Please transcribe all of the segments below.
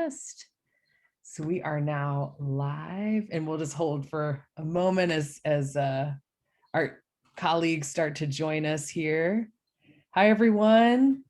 test. So we are now live, and we'll just hold for a moment as our colleagues start to join us here. Hi, everyone.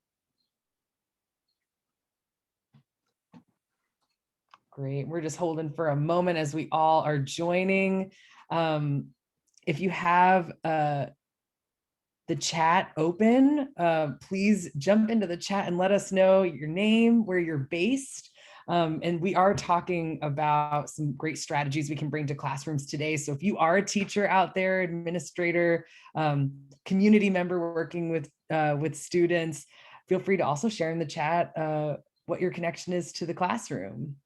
Great. We're just holding for a moment as we all are joining. If you have the chat open, please jump into the chat and let us know your name, where you're based. And we are talking about some great strategies we can bring to classrooms today. So if you are a teacher out there, administrator, community member working with students, feel free to also share in the chat what your connection is to the classroom.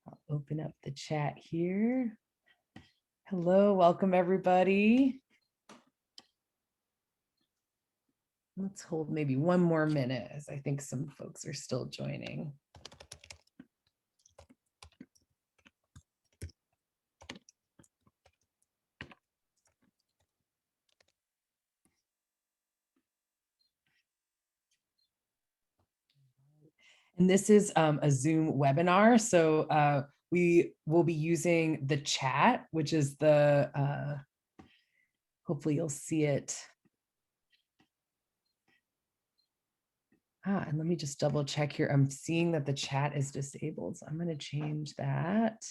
I'll open up the chat here. Hello, welcome everybody. Let's hold maybe one more minute, as I think some folks are still joining. And this is a Zoom webinar, so we will be using the chat, which is the, hopefully you'll see it. And let me just double check here. I'm seeing that the chat is disabled, so I'm going to change that.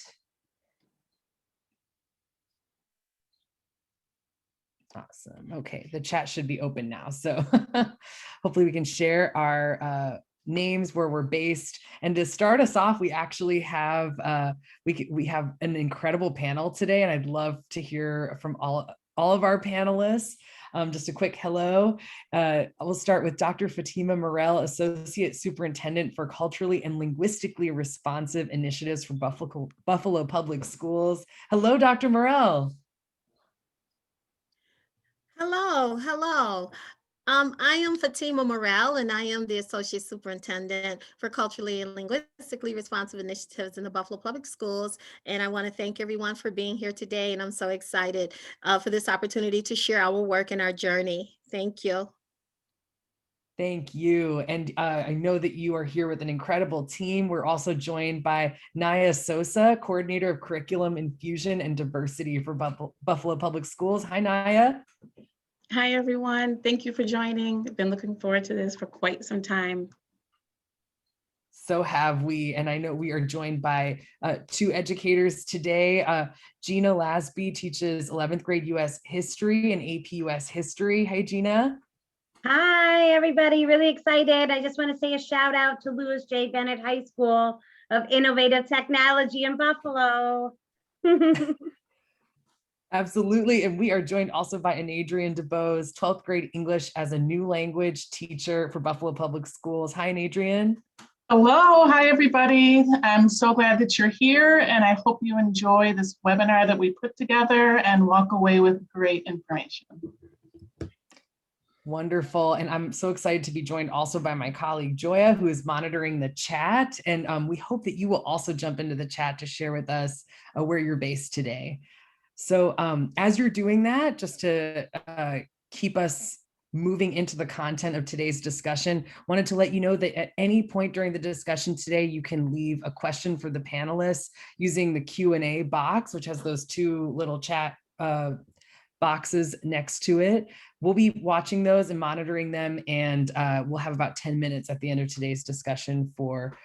Awesome. Okay, the chat should be open now. So hopefully we can share our names, where we're based. And to start us off, we actually have we have an incredible panel today, and I'd love to hear from all of our panelists. Just a quick hello. We'll start with Dr. Fatima Morrell, Associate Superintendent for Culturally and Linguistically Responsive Initiatives for Buffalo Public Schools. Hello, Dr. Morrell. Hello, hello. I am Fatima Morrell, and I am the Associate Superintendent for Culturally and Linguistically Responsive Initiatives in the Buffalo Public Schools. And I want to thank everyone for being here today. And I'm so excited for this opportunity to share our work and our journey. Thank you. Thank you. And I know that you are here with an incredible team. We're also joined by Genah Sosa, Coordinator of Curriculum Infusion and Diversity for Buffalo Public Schools. Hi, Genah. Hi, everyone. Thank you for joining. I've been looking forward to this for quite some time. So have we. And I know we are joined by two educators today. Genah Lasby teaches 11th grade U.S. history and A.P U.S. history. Hey, Genah. Hi, everybody. Really excited. I just want to say a shout out to Lewis J. Bennett High School of Innovative Technology in Buffalo. Absolutely. And we are joined also by Enadrienne Dubose, 12th grade English as a new language teacher for Buffalo Public Schools. Hi, Enadrienne. Hello. Hi, everybody. I'm so glad that you're here, and I hope you enjoy this webinar that we put together and walk away with great information. Wonderful. And I'm so excited to be joined also by my colleague, Joya, who is monitoring the chat. And we hope that you will also jump into the chat to share with us where you're based today. So as you're doing that, just to keep us moving into the content of today's discussion, wanted to let you know that at any point during the discussion today, you can leave a question for the panelists using the Q&A box, which has those two little chat boxes next to it. We'll be watching those and monitoring them, and we'll have about 10 minutes at the end of today's discussion for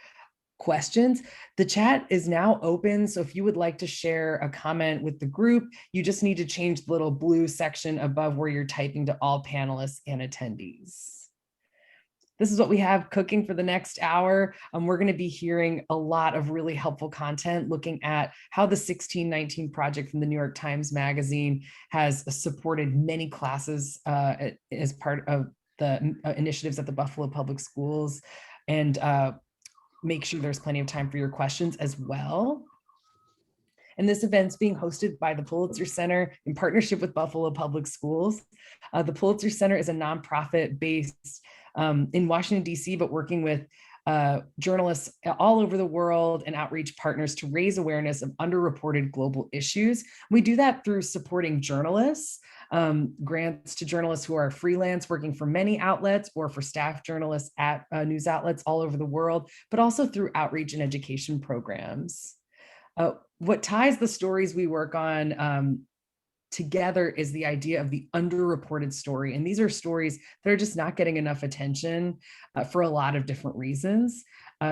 questions. The chat is now open, so if you would like to share a comment with the group, you just need to change the little blue section above where you're typing to all panelists and attendees. This is what we have cooking for the next hour. We're going to be hearing a lot of really helpful content looking at how the 1619 project from the New York Times Magazine has supported many classes as part of the initiatives at the Buffalo Public Schools, and make sure there's plenty of time for your questions as well. And this event's being hosted by the Pulitzer Center in partnership with Buffalo Public Schools. The Pulitzer Center is a nonprofit based in Washington, D.C., but working with journalists all over the world and outreach partners to raise awareness of underreported global issues. We do that through supporting journalists grants to journalists who are freelance, working for many outlets, or for staff journalists at news outlets all over the world, but also through outreach and education programs. What ties the stories we work on together is the idea of the underreported story. And these are stories that are just not getting enough attention for a lot of different reasons.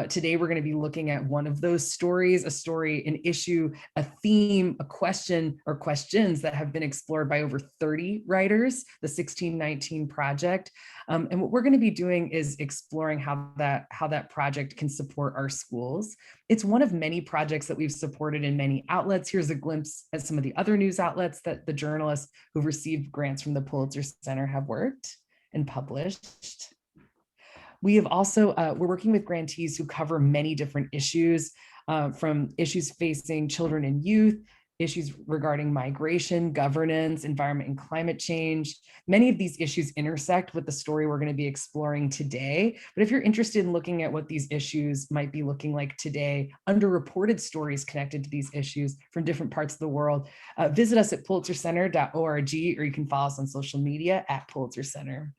Today, we're going to be looking at one of those stories, a story, an issue, a theme, a question, or questions that have been explored by over 30 writers, the 1619 Project. And what we're going to be doing is exploring how that project can support our schools. It's one of many projects that we've supported in many outlets. Here's a glimpse at some of the other news outlets that the journalists who've received grants from the Pulitzer Center have worked and published. We have also, we're working with grantees who cover many different issues, from issues facing children and youth, issues regarding migration, governance, environment and climate change. Many of these issues intersect with the story we're going to be exploring today. But if you're interested in looking at what these issues might be looking like today, underreported stories connected to these issues from different parts of the world, visit us at pulitzercenter.org, or you can follow us on social media at Pulitzer Center.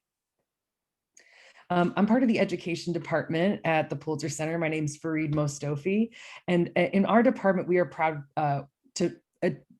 I'm part of the education department at the Pulitzer Center. My name is Fareed Mostofi. And in our department, we are proud to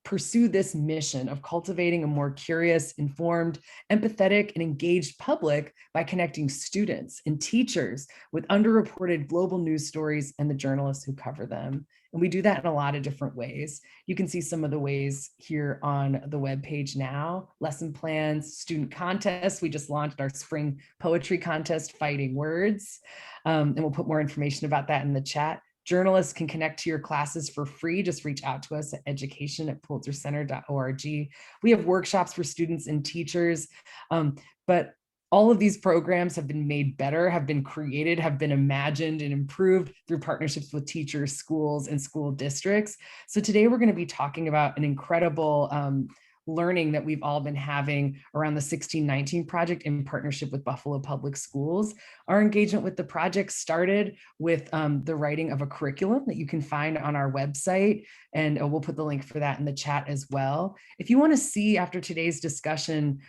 pursue this mission of cultivating a more curious, informed, empathetic, and engaged public by connecting students and teachers with underreported global news stories and the journalists who cover them. And we do that in a lot of different ways. You can see some of the ways here on the webpage now: lesson plans, student contests. We just launched our spring poetry contest, Fighting Words. And we'll put more information about that in the chat. Journalists can connect to your classes for free. Just reach out to us at education@pulitzercenter.org. We have workshops for students and teachers, but all of these programs have been made better, have been created, have been imagined and improved through partnerships with teachers, schools, and school districts. So today we're going to be talking about an incredible learning that we've all been having around the 1619 Project in partnership with Buffalo Public Schools. Our engagement with the project started with the writing of a curriculum that you can find on our website, and we'll put the link for that in the chat as well. If you want to see, after today's discussion,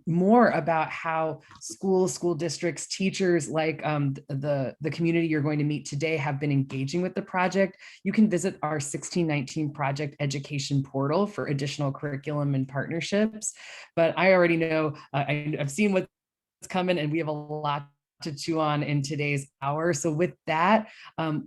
more about how schools, school districts, teachers, like the community you're going to meet today, have been engaging with the project, you can visit our 1619 Project education portal for additional curriculum and partnerships. But I already know, I've seen what's coming, and we have a lot to chew on in today's hour. So with that,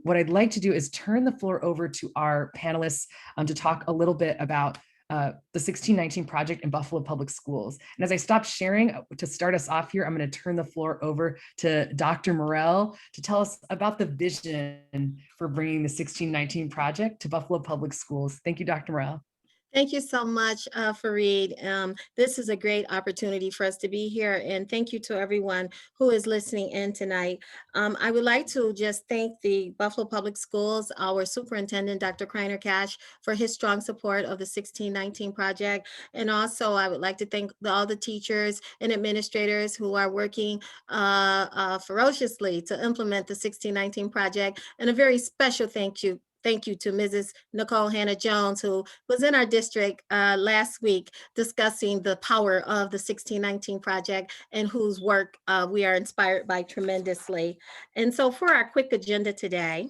what I'd like to do is turn the floor over to our panelists to talk a little bit about the 1619 Project in Buffalo Public Schools. And as I stop sharing, to start us off here, I'm going to turn the floor over to Dr. Morrell to tell us about the vision for bringing the 1619 Project to Buffalo Public Schools. Thank you, Dr. Morrell. Thank you so much, Fareed. This is a great opportunity for us to be here, and thank you to everyone who is listening in tonight. I would like to just thank the Buffalo Public Schools, our superintendent, Dr. Kreiner Cash, for his strong support of the 1619 Project. And also, I would like to thank all the teachers and administrators who are working ferociously to implement the 1619 Project. And a very special thank you to Mrs. Nicole Hannah-Jones, who was in our district last week discussing the power of the 1619 Project, and whose work we are inspired by tremendously. And so for our quick agenda today,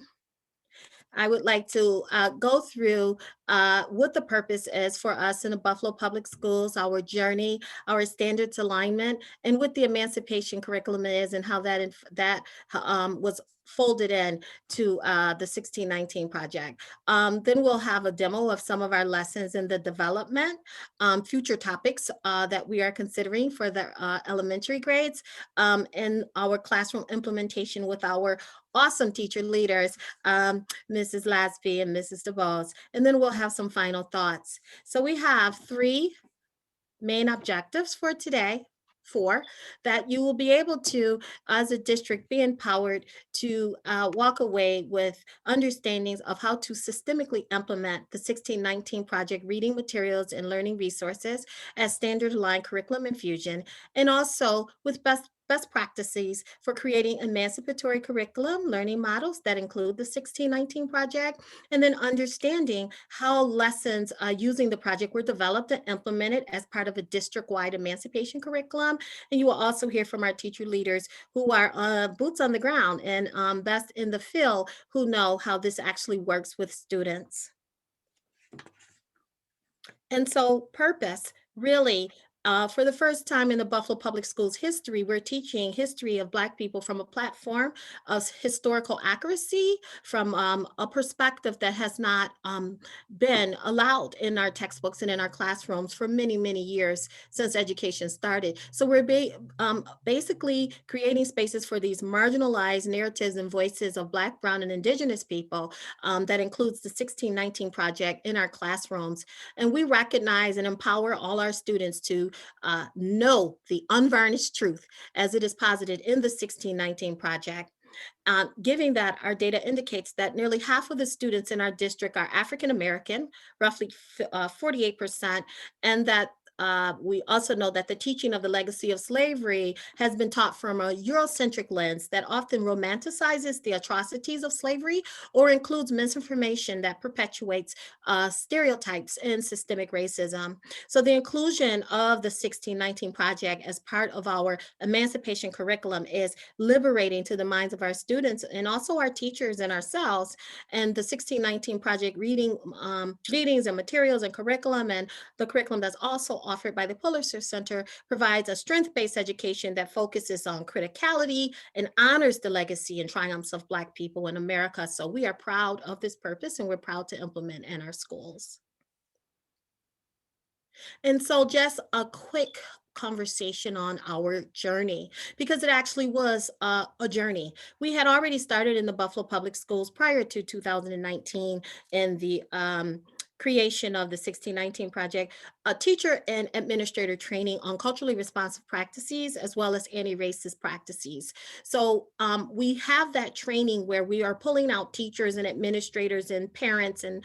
I would like to go through what the purpose is for us in the Buffalo Public Schools, our journey, our standards alignment, and what the Emancipation curriculum is, and how that was folded in to the 1619 Project. Then we'll have a demo of some of our lessons in the development, future topics that we are considering for the elementary grades, and our classroom implementation with our awesome teacher leaders, Mrs. Lasby and Mrs. Dubose. And then we'll have some final thoughts. So we have 3 main objectives for today. 4, that you will be able to, as a district, be empowered to walk away with understandings of how to systemically implement the 1619 Project reading materials and learning resources as standard aligned curriculum infusion, and also with best best practices for creating emancipatory curriculum, learning models that include the 1619 project, and then understanding how lessons using the project were developed and implemented as part of a district-wide emancipation curriculum. And you will also hear from our teacher leaders who are boots on the ground and best in the field, who know how this actually works with students. And so purpose, really, for the first time in the Buffalo Public Schools history, we're teaching history of Black people from a platform of historical accuracy, from a perspective that has not been allowed in our textbooks and in our classrooms for many, many years since education started. So we're basically creating spaces for these marginalized narratives and voices of Black, Brown, and Indigenous people that includes the 1619 project in our classrooms. And we recognize and empower all our students to know the unvarnished truth as it is posited in the 1619 project. Given that our data indicates that nearly half of the students in our district are African American, roughly 48%, and that we also know that the teaching of the legacy of slavery has been taught from a Eurocentric lens that often romanticizes the atrocities of slavery or includes misinformation that perpetuates stereotypes and systemic racism. So the inclusion of the 1619 project as part of our emancipation curriculum is liberating to the minds of our students and also our teachers and ourselves. And the 1619 project readings and materials and curriculum, and the curriculum that's also offered by the Pulitzer Center, provides a strength-based education that focuses on criticality and honors the legacy and triumphs of Black people in America. So we are proud of this purpose and we're proud to implement in our schools. And so just a quick conversation on our journey, because it actually was a journey. We had already started in the Buffalo Public Schools prior to 2019 in the creation of the 1619 project, a teacher and administrator training on culturally responsive practices as well as anti-racist practices. So we have that training where we are pulling out teachers and administrators and parents and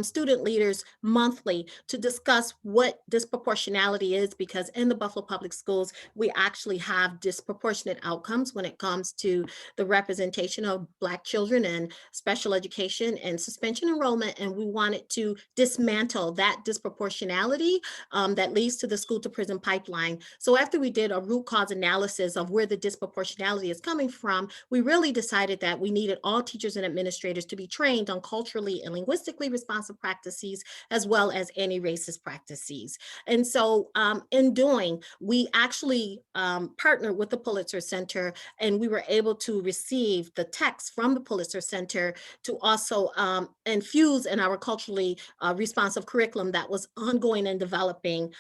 student leaders monthly to discuss what disproportionality is, because in the Buffalo Public Schools, we actually have disproportionate outcomes when it comes to the representation of Black children in special education and suspension enrollment, and we wanted to dismantle that disproportionality that leads to the school to prison pipeline. So after we did a root cause analysis of where the disproportionality is coming from, we really decided that we needed all teachers and administrators to be trained on culturally and linguistically responsive practices, as well as anti-racist practices. And so in doing, we actually partnered with the Pulitzer Center, and we were able to receive the text from the Pulitzer Center to also infuse in our culturally responsive curriculum that was ongoing and developing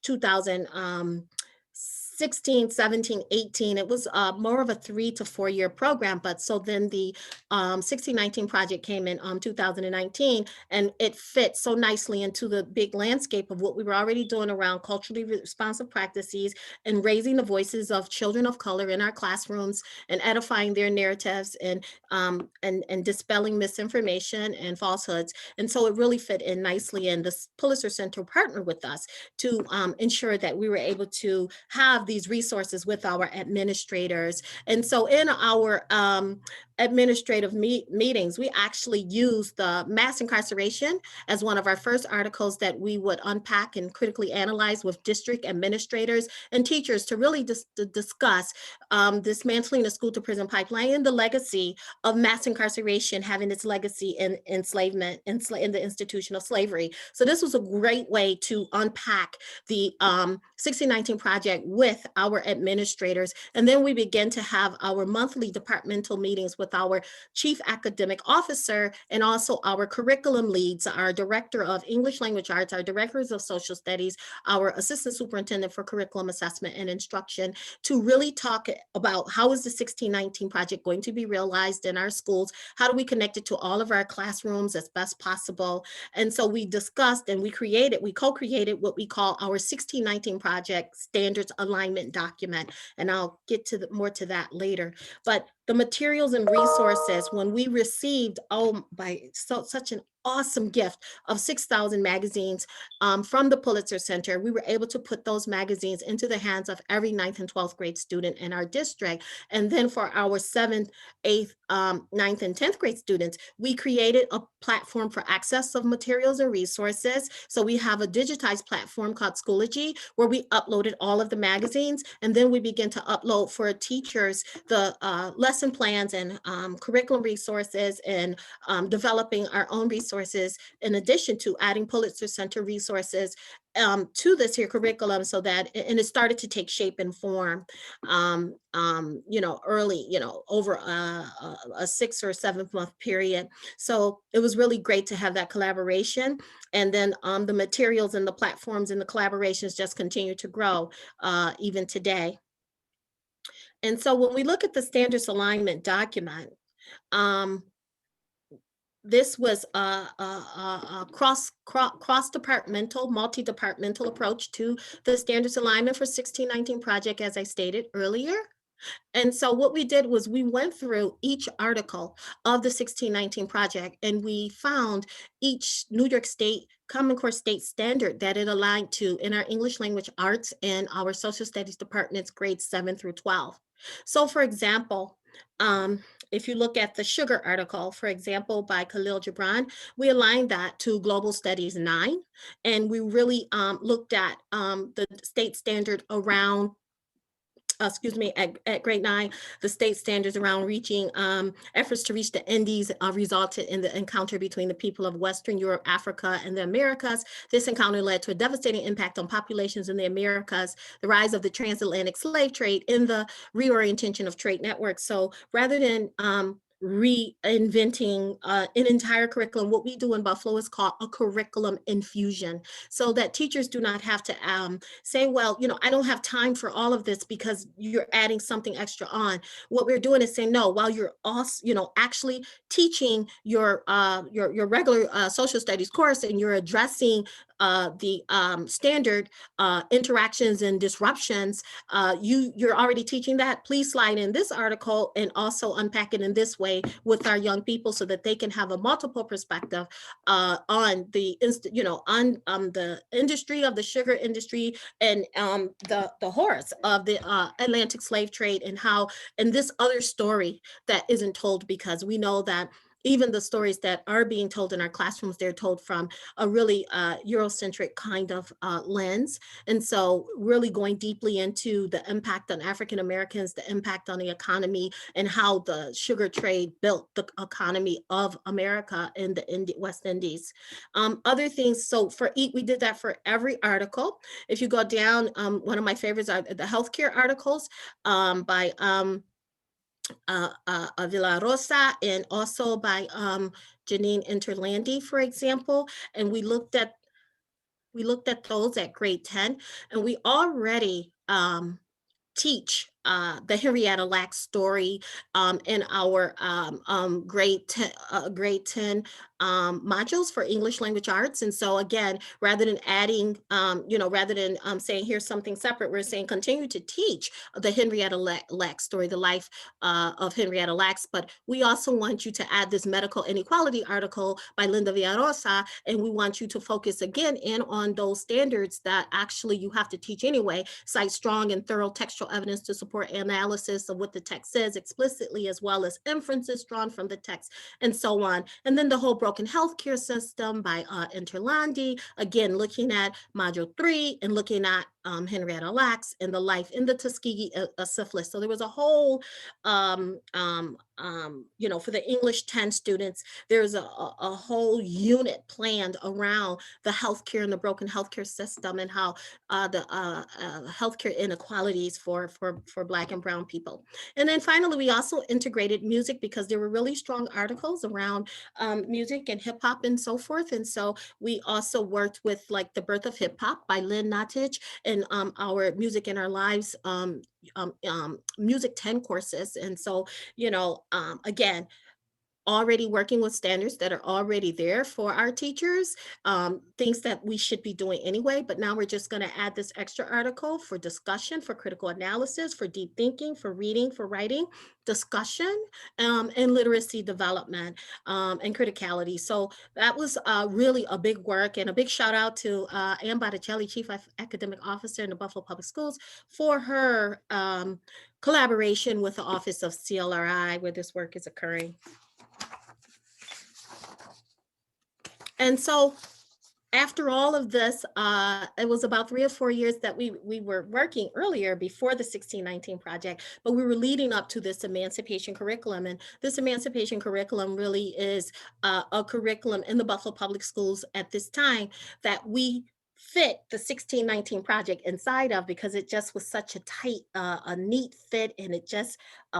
2016, 17, 18. It was more of a 3 to 4 year program, but so then the 1619 project came in 2019, and it fit so nicely into the big landscape of what we were already doing around culturally responsive practices and raising the voices of children of color in our classrooms and edifying their narratives and dispelling misinformation and falsehoods. And so it really fit in nicely, and the Pulitzer Center partnered with us to ensure that we were able to have these resources with our administrators. And so in our administrative meetings, we actually used the mass incarceration as one of our first articles that we would unpack and critically analyze with district administrators and teachers to really discuss dismantling the school to prison pipeline and the legacy of mass incarceration having its legacy in enslavement in the institution of slavery. So this was a great way to unpack the 1619 project with our administrators. And then we began to have our monthly departmental meetings with our chief academic officer and also our curriculum leads, our director of English language arts, our directors of social studies, our assistant superintendent for curriculum assessment and instruction, to really talk about how is the 1619 project going to be realized in our schools? How do we connect it to all of our classrooms as best possible? And so we discussed and we co-created what we call our 1619 project standards alignment document. And I'll get to more to that later. But the materials and resources, when we received, such an awesome gift of 6,000 magazines from the Pulitzer Center. We were able to put those magazines into the hands of every 9th and 12th grade student in our district. And then for our 7th, 8th, 9th, and 10th grade students, we created a platform for access of materials and resources. So we have a digitized platform called Schoology, where we uploaded all of the magazines, and then we begin to upload for teachers the lesson plans and curriculum resources, and developing our own resources, in addition to adding Pulitzer Center resources to this here curriculum, so that, and it started to take shape and form, early, over a 6 or 7 month period. So it was really great to have that collaboration. And then the materials and the platforms and the collaborations just continue to grow even today. And so when we look at the standards alignment document, this was a cross-departmental, multi-departmental approach to the standards alignment for 1619 project, as I stated earlier. And so what we did was we went through each article of the 1619 project, and we found each New York State Common Core state standard that it aligned to in our English language arts and our social studies departments, grades 7 through 12. So for example, if you look at the sugar article, for example, by Khalil Gibran, we aligned that to Global Studies 9. And we really looked at the state standard around at grade 9, the state standards around reaching efforts to reach the Indies resulted in the encounter between the people of Western Europe, Africa, and the Americas. This encounter led to a devastating impact on populations in the Americas, the rise of the transatlantic slave trade, and the reorientation of trade networks. So rather than reinventing an entire curriculum, what we do in Buffalo is called a curriculum infusion, so that teachers do not have to say, well, I don't have time for all of this because you're adding something extra on. What we're doing is saying, no, while you're also, actually teaching your regular social studies course, and you're addressing the standard interactions and disruptions, you're already teaching that. Please slide in this article and also unpack it in this way with our young people, so that they can have a multiple perspective on the the industry of the sugar industry, and the horrors of the Atlantic slave trade, and this other story that isn't told, because we know that even the stories that are being told in our classrooms, they're told from a really Eurocentric kind of lens. And so really going deeply into the impact on African Americans, the impact on the economy, and how the sugar trade built the economy of America in the West Indies. Other things, so we did that for every article. If you go down, one of my favorites are the healthcare articles by Villa Rosa, and also by Janine Interlandi, for example. And we looked at those at grade 10, and we already teach the Henrietta Lacks story in our grade 10 modules for English language arts. And so again, rather than adding, rather than saying here's something separate, we're saying continue to teach the Henrietta Lacks story, the life of Henrietta Lacks. But we also want you to add this medical inequality article by Linda Villarosa, and we want you to focus again in on those standards that actually you have to teach anyway. Cite strong and thorough textual evidence to support analysis of what the text says explicitly, as well as inferences drawn from the text, and so on. And then the whole broken healthcare system by Interlandi, again, looking at module 3 and looking at Henrietta Lacks and the life in the Tuskegee syphilis. So there was a whole, for the English 10 students, there's a whole unit planned around the healthcare and the broken healthcare system, and how the healthcare inequalities for Black and Brown people. And then finally, we also integrated music, because there were really strong articles around music and hip hop and so forth. And so we also worked with like The Birth of Hip Hop by Lynn Nottage, and our Music in Our Lives Music 10 courses. And so, again, already working with standards that are already there for our teachers, things that we should be doing anyway, but now we're just going to add this extra article for discussion, for critical analysis, for deep thinking, for reading, for writing, discussion, and literacy development, and criticality. So that was really a big work, and a big shout out to Ann Botticelli, Chief Academic Officer in the Buffalo Public Schools, for her collaboration with the Office of CLRI, where this work is occurring. And so after all of this, it was about 3 or 4 years that we were working earlier before the 1619 project, but we were leading up to this emancipation curriculum. And this emancipation curriculum really is a curriculum in the Buffalo Public Schools at this time that we fit the 1619 project inside of, because it just was such a tight, a neat fit, and it just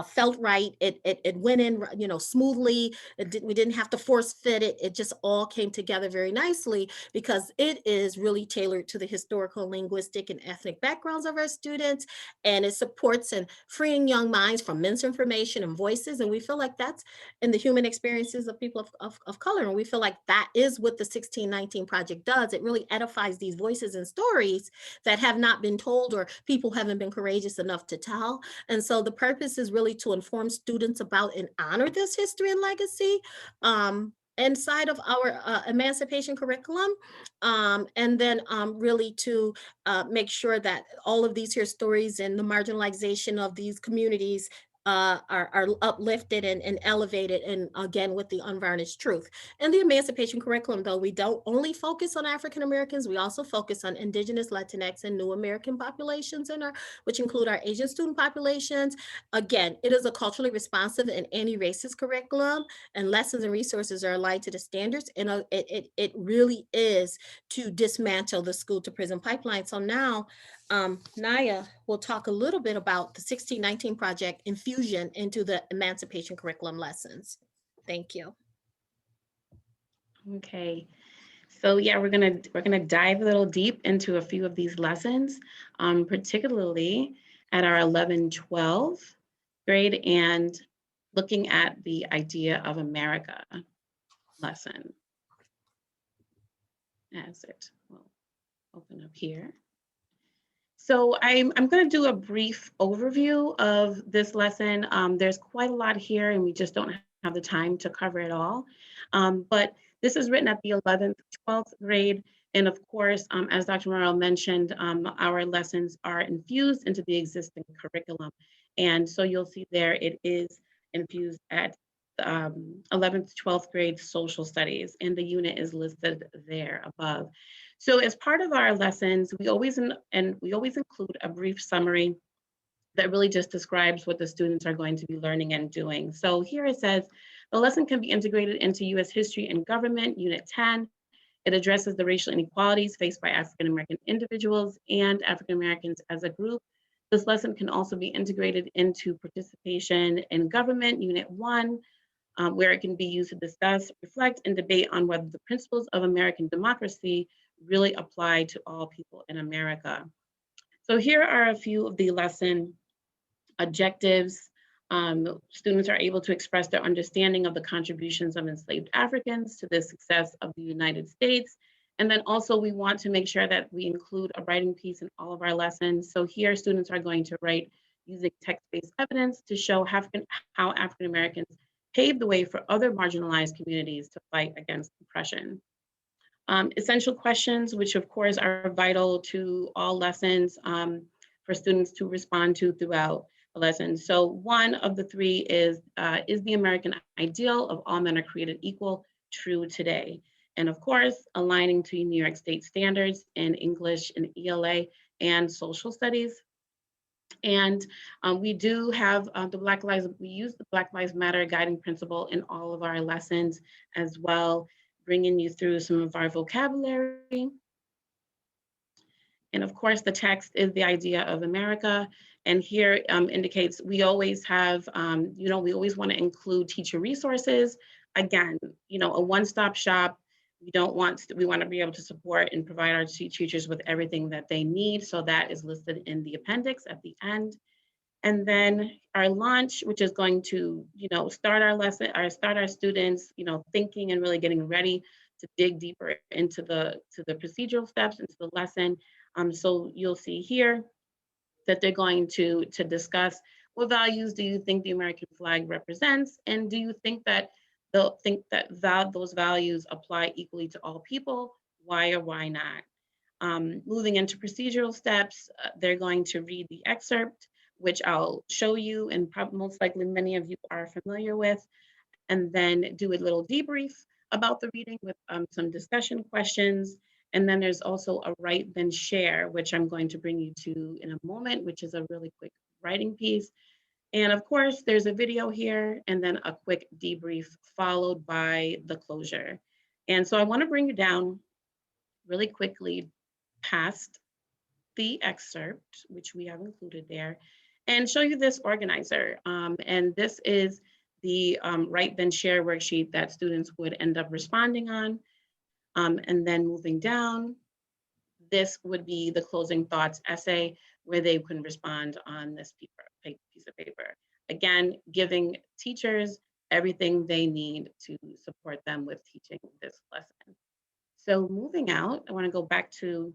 felt right. It went in, you know, smoothly. We didn't have to force fit it. It just all came together very nicely, because it is really tailored to the historical, linguistic, and ethnic backgrounds of our students, and it supports and freeing young minds from misinformation and voices. And we feel like that's in the human experiences of people of color. And we feel like that is what the 1619 project does. It really edifies these voices and stories that have not been told, or people haven't been courageous enough to tell. And so the purpose is really to inform students about and honor this history and legacy inside of our emancipation curriculum, and then really to make sure that all of these here stories and the marginalization of these communities are uplifted and elevated, and again with the unvarnished truth. And the emancipation curriculum, though, we don't only focus on African Americans, we also focus on Indigenous, Latinx, and New American populations which include our Asian student populations. Again, it is a culturally responsive and anti-racist curriculum, and lessons and resources are aligned to the standards, and it really is to dismantle the school to prison pipeline. So now Naya will talk a little bit about the 1619 project infusion into the emancipation curriculum lessons. Thank you. Okay, so yeah, we're gonna dive a little deep into a few of these lessons, particularly at our 11-12 grade, and looking at the idea of America lesson, as it will open up here. So I'm going to do a brief overview of this lesson. There's quite a lot here, and we just don't have the time to cover it all. But this is written at the 11th, 12th grade. And of course, as Dr. Morrell mentioned, our lessons are infused into the existing curriculum. And so you'll see there it is infused at 11th, 12th grade social studies, and the unit is listed there above. So as part of our lessons, we always include a brief summary that really just describes what the students are going to be learning and doing. So here it says, the lesson can be integrated into U.S. History and Government, Unit 10. It addresses the racial inequalities faced by African American individuals and African Americans as a group. This lesson can also be integrated into Participation in Government, Unit 1, where it can be used to discuss, reflect, and debate on whether the principles of American democracy really apply to all people in America. So here are a few of the lesson objectives. Students are able to express their understanding of the contributions of enslaved Africans to the success of the United States. And then also we want to make sure that we include a writing piece in all of our lessons. So here students are going to write using text-based evidence to show how African Americans paved the way for other marginalized communities to fight against oppression. Essential questions, which of course are vital to all lessons for students to respond to throughout the lesson. So one of the three is the American ideal of all men are created equal true today? And of course, aligning to New York State standards in English and ELA and social studies. And we do have we use the Black Lives Matter guiding principle in all of our lessons as well, bringing you through some of our vocabulary. And of course, the text is the idea of America. And here indicates we always have, we always want to include teacher resources. Again, a one-stop shop. We want to be able to support and provide our teachers with everything that they need. So that is listed in the appendix at the end. And then our launch, which is going to, start our lesson, or start our students, thinking and really getting ready to dig deeper into the procedural steps, into the lesson. So you'll see here that they're going to discuss what values do you think the American flag represents, and do you think that those values apply equally to all people? Why or why not? Moving into procedural steps, they're going to read the excerpt, which I'll show you, and most likely many of you are familiar with, and then do a little debrief about the reading with some discussion questions. And then there's also a write then share, which I'm going to bring you to in a moment, which is a really quick writing piece. And of course, there's a video here, and then a quick debrief followed by the closure. And so I want to bring you down really quickly past the excerpt, which we have included there, and show you this organizer. And this is the write then share worksheet that students would end up responding on. And then moving down, this would be the closing thoughts essay where they can respond on this piece of paper. Again, giving teachers everything they need to support them with teaching this lesson. So moving out, I want to go back to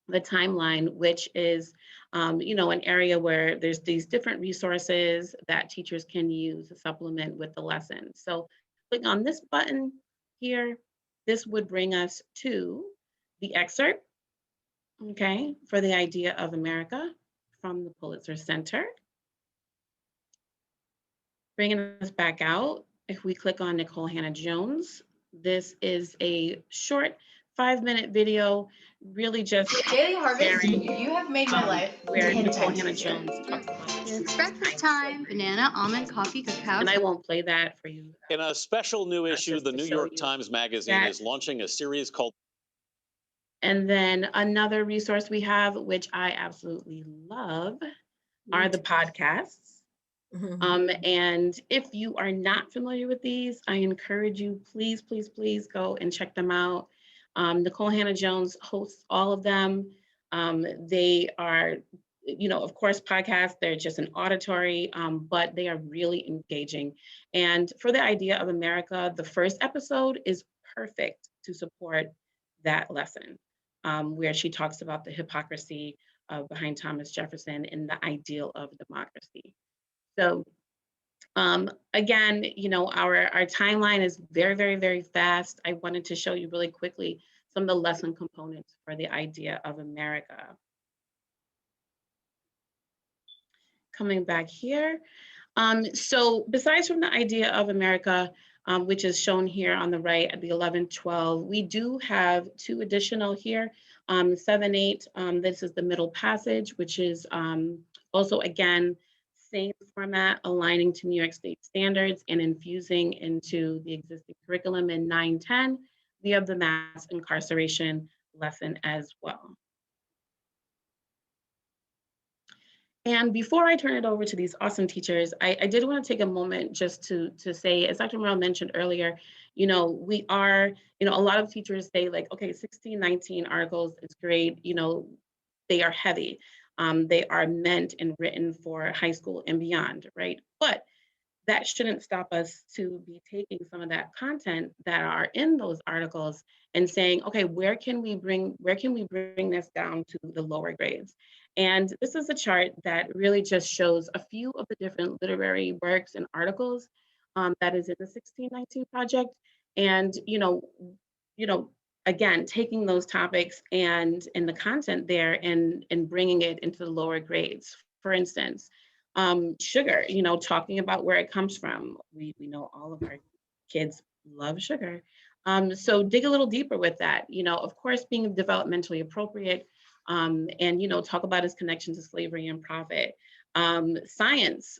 the timeline, which is, an area where there's these different resources that teachers can use to supplement with the lesson. So click on this button here. This would bring us to the excerpt, okay, for the idea of America from the Pulitzer Center. Bringing us back out, if we click on Nikole Hannah-Jones, this is a short 5-minute video, really just Daily Harvest, sharing, you have made my life where 10 Nikole times Hannah-Jones easier. talks about It's breakfast time, banana, almond, coffee, cacao. and I won't play that for you. In a special new issue, just the to New show York you Times Magazine that. is launching a series called. And then another resource we have, which I absolutely love, are the podcasts. And if you are not familiar with these, I encourage you, please, please, please go and check them out. Nikole Hannah-Jones hosts all of them. They are, of course, podcasts, they're just an auditory, but they are really engaging. And for the idea of America, the first episode is perfect to support that lesson, where she talks about the hypocrisy behind Thomas Jefferson and the ideal of democracy. So again, our timeline is very, very, very fast. I wanted to show you really quickly some of the lesson components for the idea of America. Coming back here. So besides from the idea of America, which is shown here on the right at the 11-12, we do have 2 additional here, 7-8. This is the middle passage, which is also, again, same format, aligning to New York State standards and infusing into the existing curriculum. In 9-10, we have the mass incarceration lesson as well. And before I turn it over to these awesome teachers, I did want to take a moment just to say, as Dr. Morrell mentioned earlier, we are, a lot of teachers say like, okay, 16, 19 articles is great, they are heavy. They are meant and written for high school and beyond, right? But that shouldn't stop us to be taking some of that content that are in those articles and saying, okay, where can we bring this down to the lower grades? And this is a chart that really just shows a few of the different literary works and articles that is in the 1619 project. And, again, taking those topics and the content there and bringing it into the lower grades. For instance, sugar, talking about where it comes from. We know all of our kids love sugar. So dig a little deeper with that, of course, being developmentally appropriate, and, talk about his connection to slavery and profit. Science,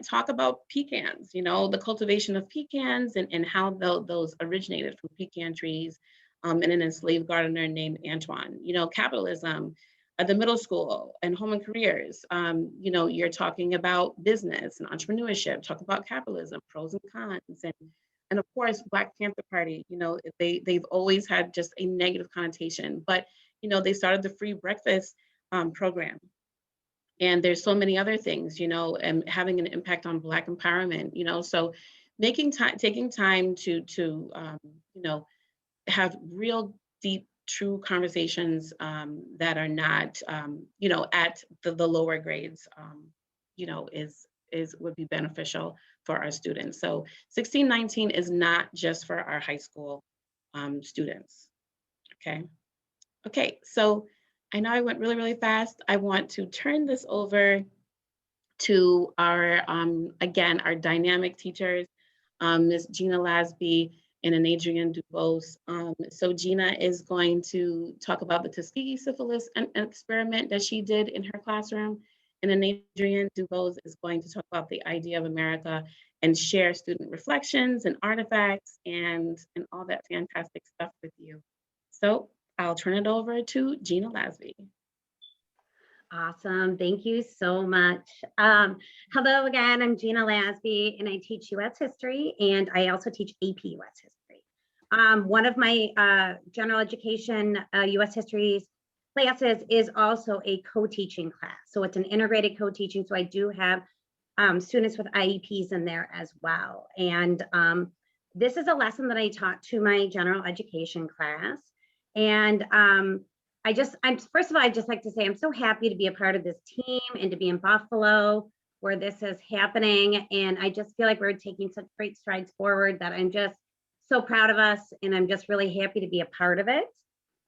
talk about pecans, the cultivation of pecans and how those originated from pecan trees, and an enslaved gardener named Antoine. Capitalism, at the middle school and home and careers, you're talking about business and entrepreneurship, talk about capitalism, pros and cons, and of course, Black Panther Party, they've always had just a negative connotation, but, they started the free breakfast program. And there's so many other things, you know, and having an impact on Black empowerment, you know, so taking time to you know, have real deep, true conversations that are not, you know, at the lower grades, you know, would be beneficial for our students. So 1619 is not just for our high school students. Okay, so I know I went really, really fast. I want to turn this over to our, again, our dynamic teachers, Ms. Genah Lasby and Enadrienne Dubose. So Genah is going to talk about the Tuskegee syphilis experiment that she did in her classroom. And Enadrienne Dubose is going to talk about the idea of America and share student reflections and artifacts and all that fantastic stuff with you. So I'll turn it over to Genah Lasby. Awesome. Thank you so much. Hello again, I'm Genah Lasby and I teach U.S. history and I also teach A.P. U.S. history. One of my general education U.S. history classes is also a co-teaching class. So it's an integrated co-teaching. So I do have students with IEPs in there as well. And this is a lesson that I taught to my general education class. And first of all, I'd just like to say I'm so happy to be a part of this team and to be in Buffalo where this is happening. And I just feel like we're taking such great strides forward that I'm just so proud of us. And I'm just really happy to be a part of it.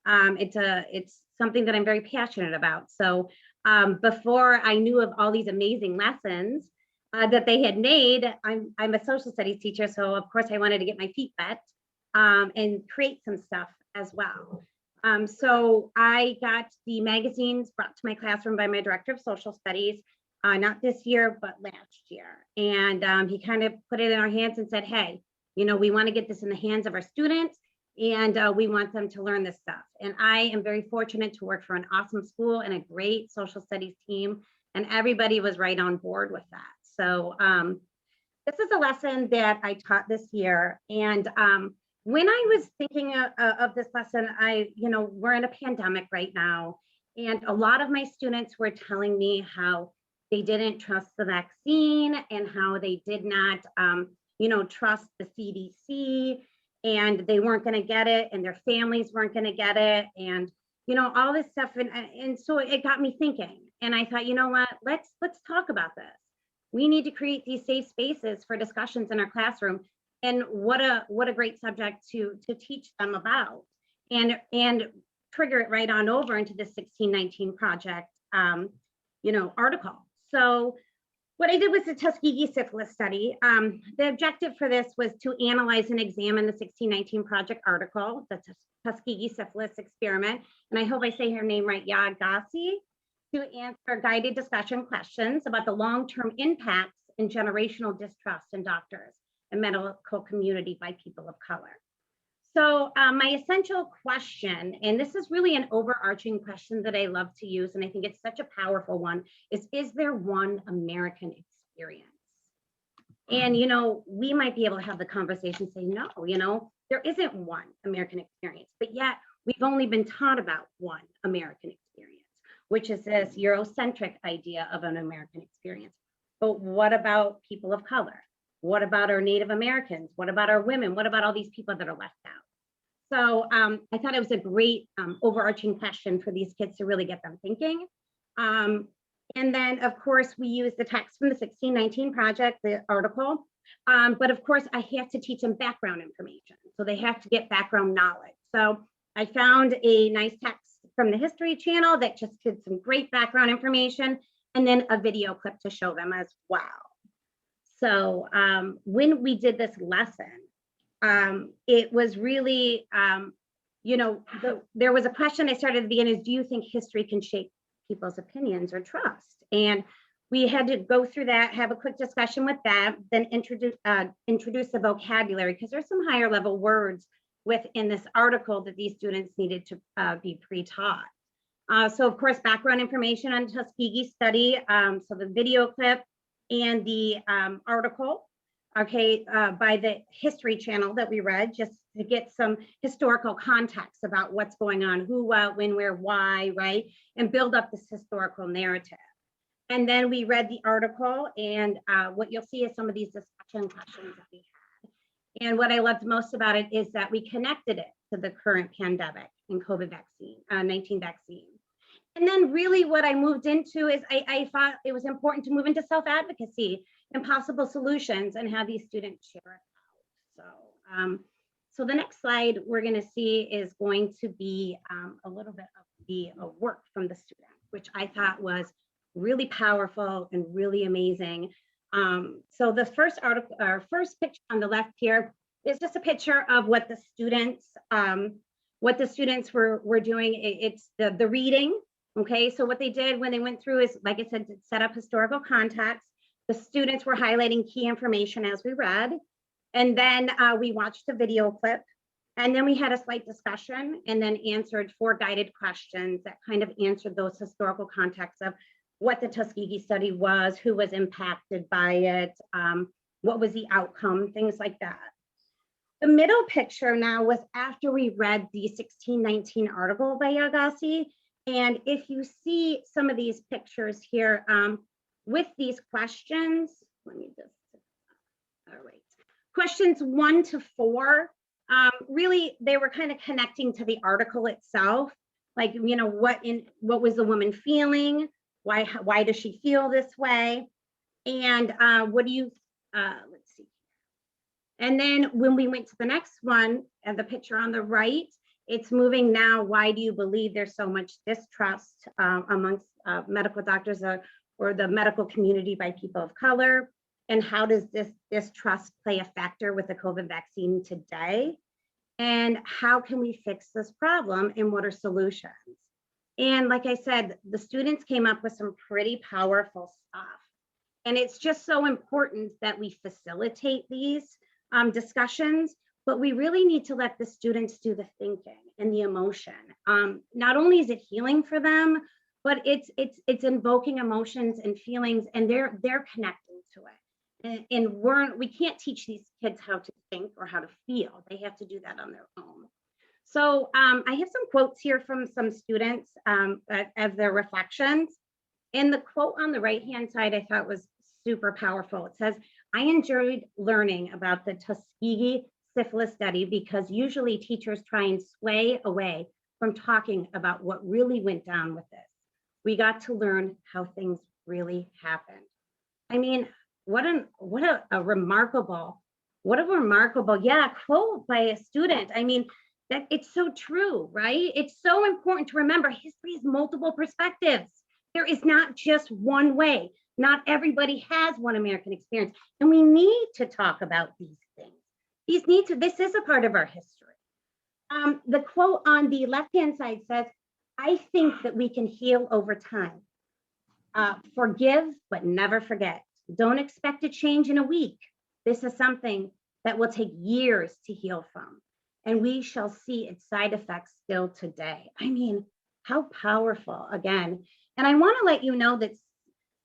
It's something that I'm very passionate about. So before I knew of all these amazing lessons that they had made, I'm a social studies teacher. So of course I wanted to get my feet wet and create some stuff as well. So I got the magazines brought to my classroom by my director of social studies, not this year, but last year. And he kind of put it in our hands and said, hey, you know, we want to get this in the hands of our students and we want them to learn this stuff. And I am very fortunate to work for an awesome school and a great social studies team. And everybody was right on board with that. So this is a lesson that I taught this year. And when I was thinking of this lesson, we're in a pandemic right now. And a lot of my students were telling me how they didn't trust the vaccine and how they did not, trust the CDC and they weren't going to get it and their families weren't going to get it. And, all this stuff. And so it got me thinking. And I thought, you know what, let's talk about this. We need to create these safe spaces for discussions in our classroom. And what a great subject to teach them about and trigger it right on over into the 1619 project, article. So what I did was the Tuskegee syphilis study. The objective for this was to analyze and examine the 1619 project article, the Tuskegee syphilis experiment. And I hope I say her name right, Yagasi, to answer guided discussion questions about the long-term impacts and generational distrust in doctors and medical community by people of color. So my essential question, and this is really an overarching question that I love to use, and I think it's such a powerful one, is there one American experience? And, we might be able to have the conversation say, no, there isn't one American experience, but yet we've only been taught about one American experience, which is this Eurocentric idea of an American experience. But what about people of color? What about our Native Americans? What about our women? What about all these people that are left out? So I thought it was a great overarching question for these kids to really get them thinking. And then, of course, we use the text from the 1619 project, the article. But of course, I have to teach them background information. So they have to get background knowledge. So I found a nice text from the History Channel that just did some great background information and then a video clip to show them as well. So when we did this lesson, it was really, there was a question I started at the beginning is, do you think history can shape people's opinions or trust? And we had to go through that, have a quick discussion with that, then introduce the vocabulary, because there's some higher level words within this article that these students needed to be pre-taught. So of course, background information on Tuskegee study, so the video clip, and the article, by the History Channel that we read, just to get some historical context about what's going on, who, when, where, why, right? And build up this historical narrative. And then we read the article, and what you'll see is some of these discussion questions that we had. And what I loved most about it is that we connected it to the current pandemic and COVID-19 vaccine. And then really what I moved into is I thought it was important to move into self-advocacy and possible solutions and have these students share it out. So the next slide we're going to see is going to be a little bit of the work from the student, which I thought was really powerful and really amazing. So the first article, our first picture on the left here is just a picture of what the students were doing. It's the reading. Okay, so what they did when they went through is, like I said, to set up historical context. The students were highlighting key information as we read. And then we watched a video clip. And then we had a slight discussion and then answered 4 guided questions that kind of answered those historical contexts of what the Tuskegee study was, who was impacted by it, what was the outcome, things like that. The middle picture now was after we read the 1619 article by Agassi. And if you see some of these pictures here with these questions, let me just, all right. Questions 1 to 4, really, they were kind of connecting to the article itself. Like, you know, what was the woman feeling? Why does she feel this way? And what do you, let's see. And then when we went to the next one, and the picture on the right, it's moving now. Why do you believe there's so much distrust amongst medical doctors or the medical community by people of color? And how does this distrust play a factor with the COVID vaccine today? And how can we fix this problem? And what are solutions? And like I said, the students came up with some pretty powerful stuff. And it's just so important that we facilitate these discussions, but we really need to let the students do the thinking and the emotion. Not only is it healing for them, but it's invoking emotions and feelings, and they're connecting to it. And we can't teach these kids how to think or how to feel. They have to do that on their own. So I have some quotes here from some students of their reflections. And the quote on the right-hand side I thought was super powerful. It says, "I enjoyed learning about the Tuskegee syphilis study because usually teachers try and sway away from talking about what really went down with this. We got to learn how things really happened." I mean, what a remarkable quote by a student. I mean, that it's so true, right? It's so important to remember history is multiple perspectives. There is not just one way. Not everybody has one American experience. And we need to talk about these things. This is a part of our history. The quote on the left-hand side says, "I think that we can heal over time. Forgive, but never forget. Don't expect a change in a week. This is something that will take years to heal from. And we shall see its side effects still today." I mean, how powerful, again. And I want to let you know that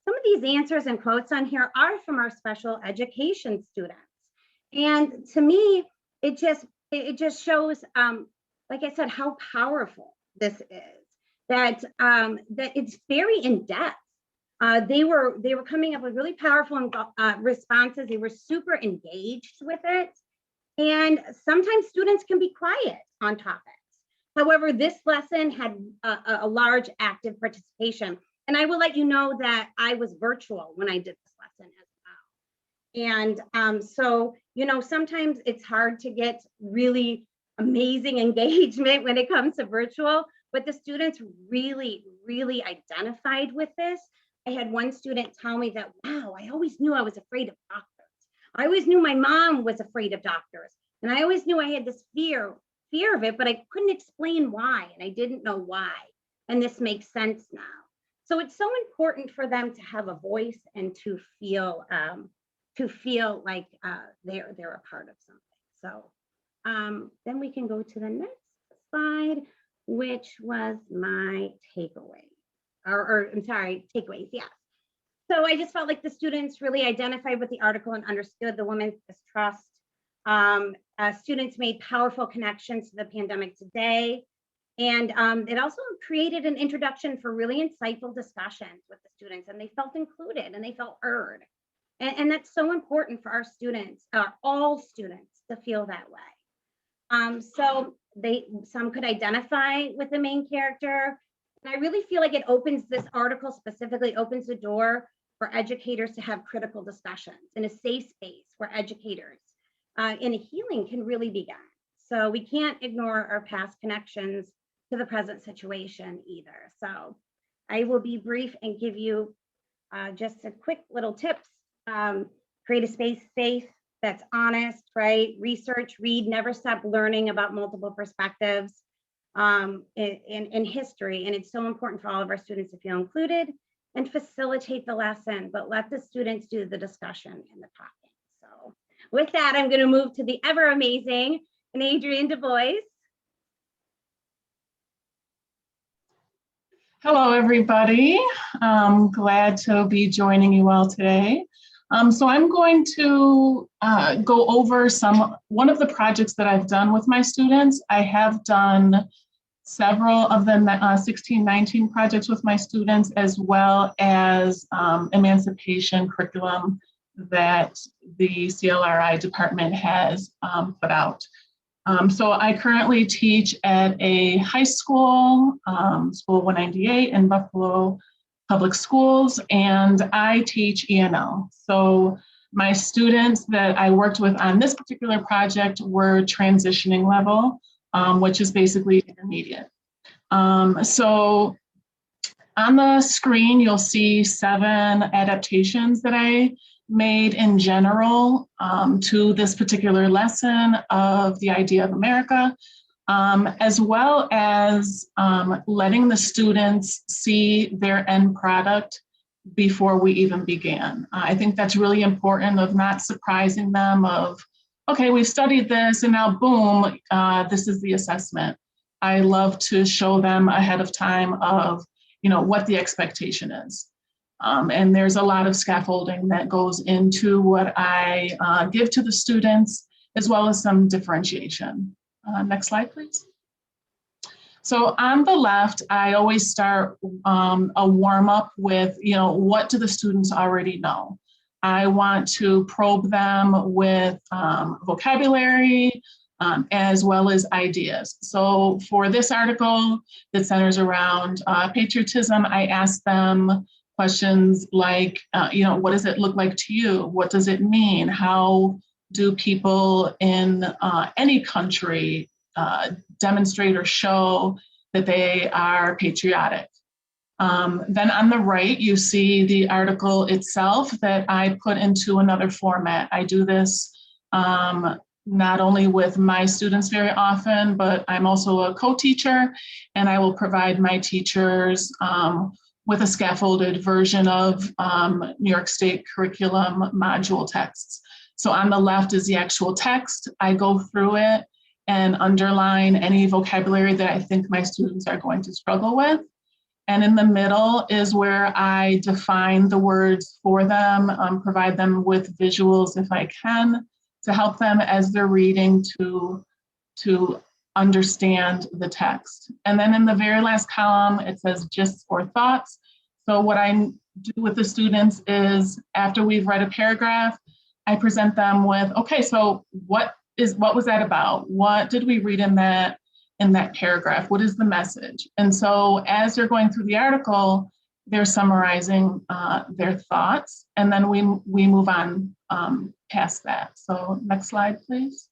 some of these answers and quotes on here are from our special education students. And to me, it just shows, like I said, how powerful this is, that it's very in depth. They were coming up with really powerful responses. They were super engaged with it. And sometimes students can be quiet on topics. However, this lesson had a large active participation. And I will let you know that I was virtual when I did this lesson as well. And so, you know, sometimes it's hard to get really amazing engagement when it comes to virtual, but the students really, really identified with this. I had one student tell me that, wow, I always knew I was afraid of doctors. I always knew my mom was afraid of doctors. And I always knew I had this fear of it, but I couldn't explain why. And I didn't know why. And this makes sense now. So it's so important for them to have a voice and to feel like they're a part of something. So then we can go to the next slide, which was my takeaway. Takeaways, yeah. So I just felt like the students really identified with the article and understood the women's distrust. Students made powerful connections to the pandemic today. And it also created an introduction for really insightful discussions with the students, and they felt included and they felt heard. And that's so important for our students, all students, to feel that way. So some could identify with the main character. And I really feel like it opens, this article specifically opens the door for educators to have critical discussions in a safe space where educators in a healing can really begin. So we can't ignore our past connections to the present situation either. So I will be brief and give you just a quick little tips. Create a space that's honest, right? Research, read, never stop learning about multiple perspectives in history. And it's so important for all of our students to feel included and facilitate the lesson, but let the students do the discussion and the talking. So with that, I'm gonna move to the ever amazing Enadrienne Dubose. Hello, everybody. I'm glad to be joining you all today. So I'm going to go over one of the projects that I've done with my students. I have done several of the 16-19 projects with my students, as well as Emancipation curriculum that the CLRI department has put out. So I currently teach at a high school, School 198 in Buffalo Public Schools, and I teach ENL. So my students that I worked with on this particular project were transitioning level, which is basically intermediate. So on the screen, you'll see 7 adaptations that I made in general to this particular lesson of the idea of America, as well as letting the students see their end product before we even began. I think that's really important, of not surprising them of, okay, we've studied this and now boom, this is the assessment. I love to show them ahead of time of, what the expectation is. And there's a lot of scaffolding that goes into what I give to the students, as well as some differentiation. Next slide, please. So on the left, I always start a warm up with, what do the students already know? I want to probe them with vocabulary, as well as ideas. So for this article that centers around patriotism, I asked them questions like, what does it look like to you? What does it mean? How do people in any country demonstrate or show that they are patriotic? Then on the right, you see the article itself that I put into another format. I do this not only with my students very often, but I'm also a co-teacher, and I will provide my teachers with a scaffolded version of New York State curriculum module texts. So on the left is the actual text. I go through it and underline any vocabulary that I think my students are going to struggle with. And in the middle is where I define the words for them, provide them with visuals if I can, to help them as they're reading to understand the text. And then in the very last column, it says gists or thoughts. So what I do with the students is, after we've read a paragraph, I present them with, okay, so what was that about? What did we read in that paragraph? What is the message? And so as they're going through the article, they're summarizing their thoughts, and then we move on past that. So next slide, please.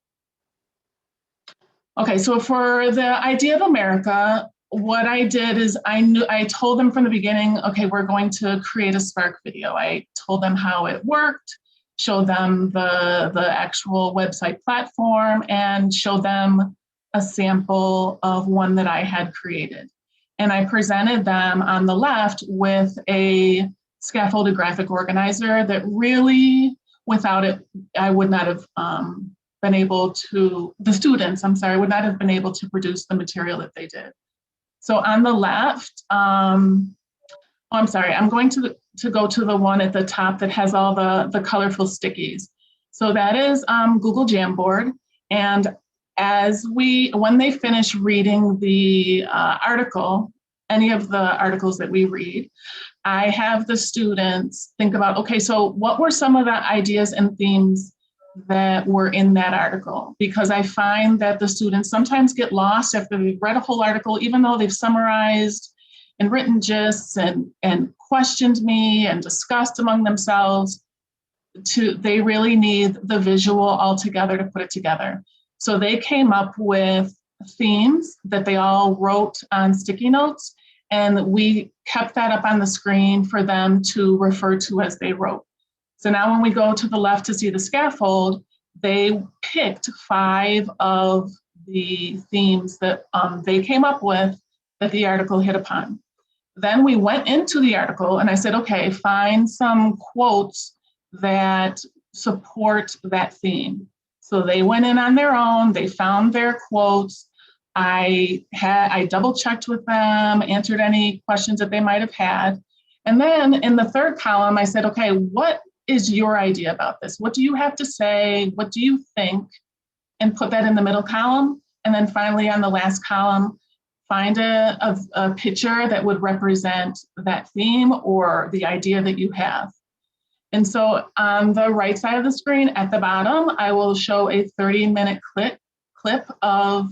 Okay, so for the idea of America, what I did is I told them from the beginning, okay, we're going to create a Spark video. I told them how it worked, showed them the actual website platform, and showed them a sample of one that I had created. And I presented them on the left with a scaffolded graphic organizer that really, without it, I would not have been able to, the students, I'm sorry, would not have been able to produce the material that they did. So on the left, I'm sorry, I'm going to go to the one at the top that has all the colorful stickies. So that is Google Jamboard. And when they finish reading the article, any of the articles that we read, I have the students think about, okay, so what were some of the ideas and themes that were in that article? Because I find that the students sometimes get lost after they've read a whole article, even though they've summarized and written gists and questioned me and discussed among themselves. They really need the visual altogether to put it together. So they came up with themes that they all wrote on sticky notes, and we kept that up on the screen for them to refer to as they wrote. So now when we go to the left to see the scaffold, they picked 5 of the themes that they came up with that the article hit upon. Then we went into the article and I said, okay, find some quotes that support that theme. So they went in on their own, they found their quotes. I double checked with them, answered any questions that they might have had. And then in the third column, I said, okay, what is your idea about this? What do you have to say? What do you think? And put that in the middle column. And then finally on the last column, find a picture that would represent that theme or the idea that you have. And so on the right side of the screen at the bottom, I will show a 30-minute clip of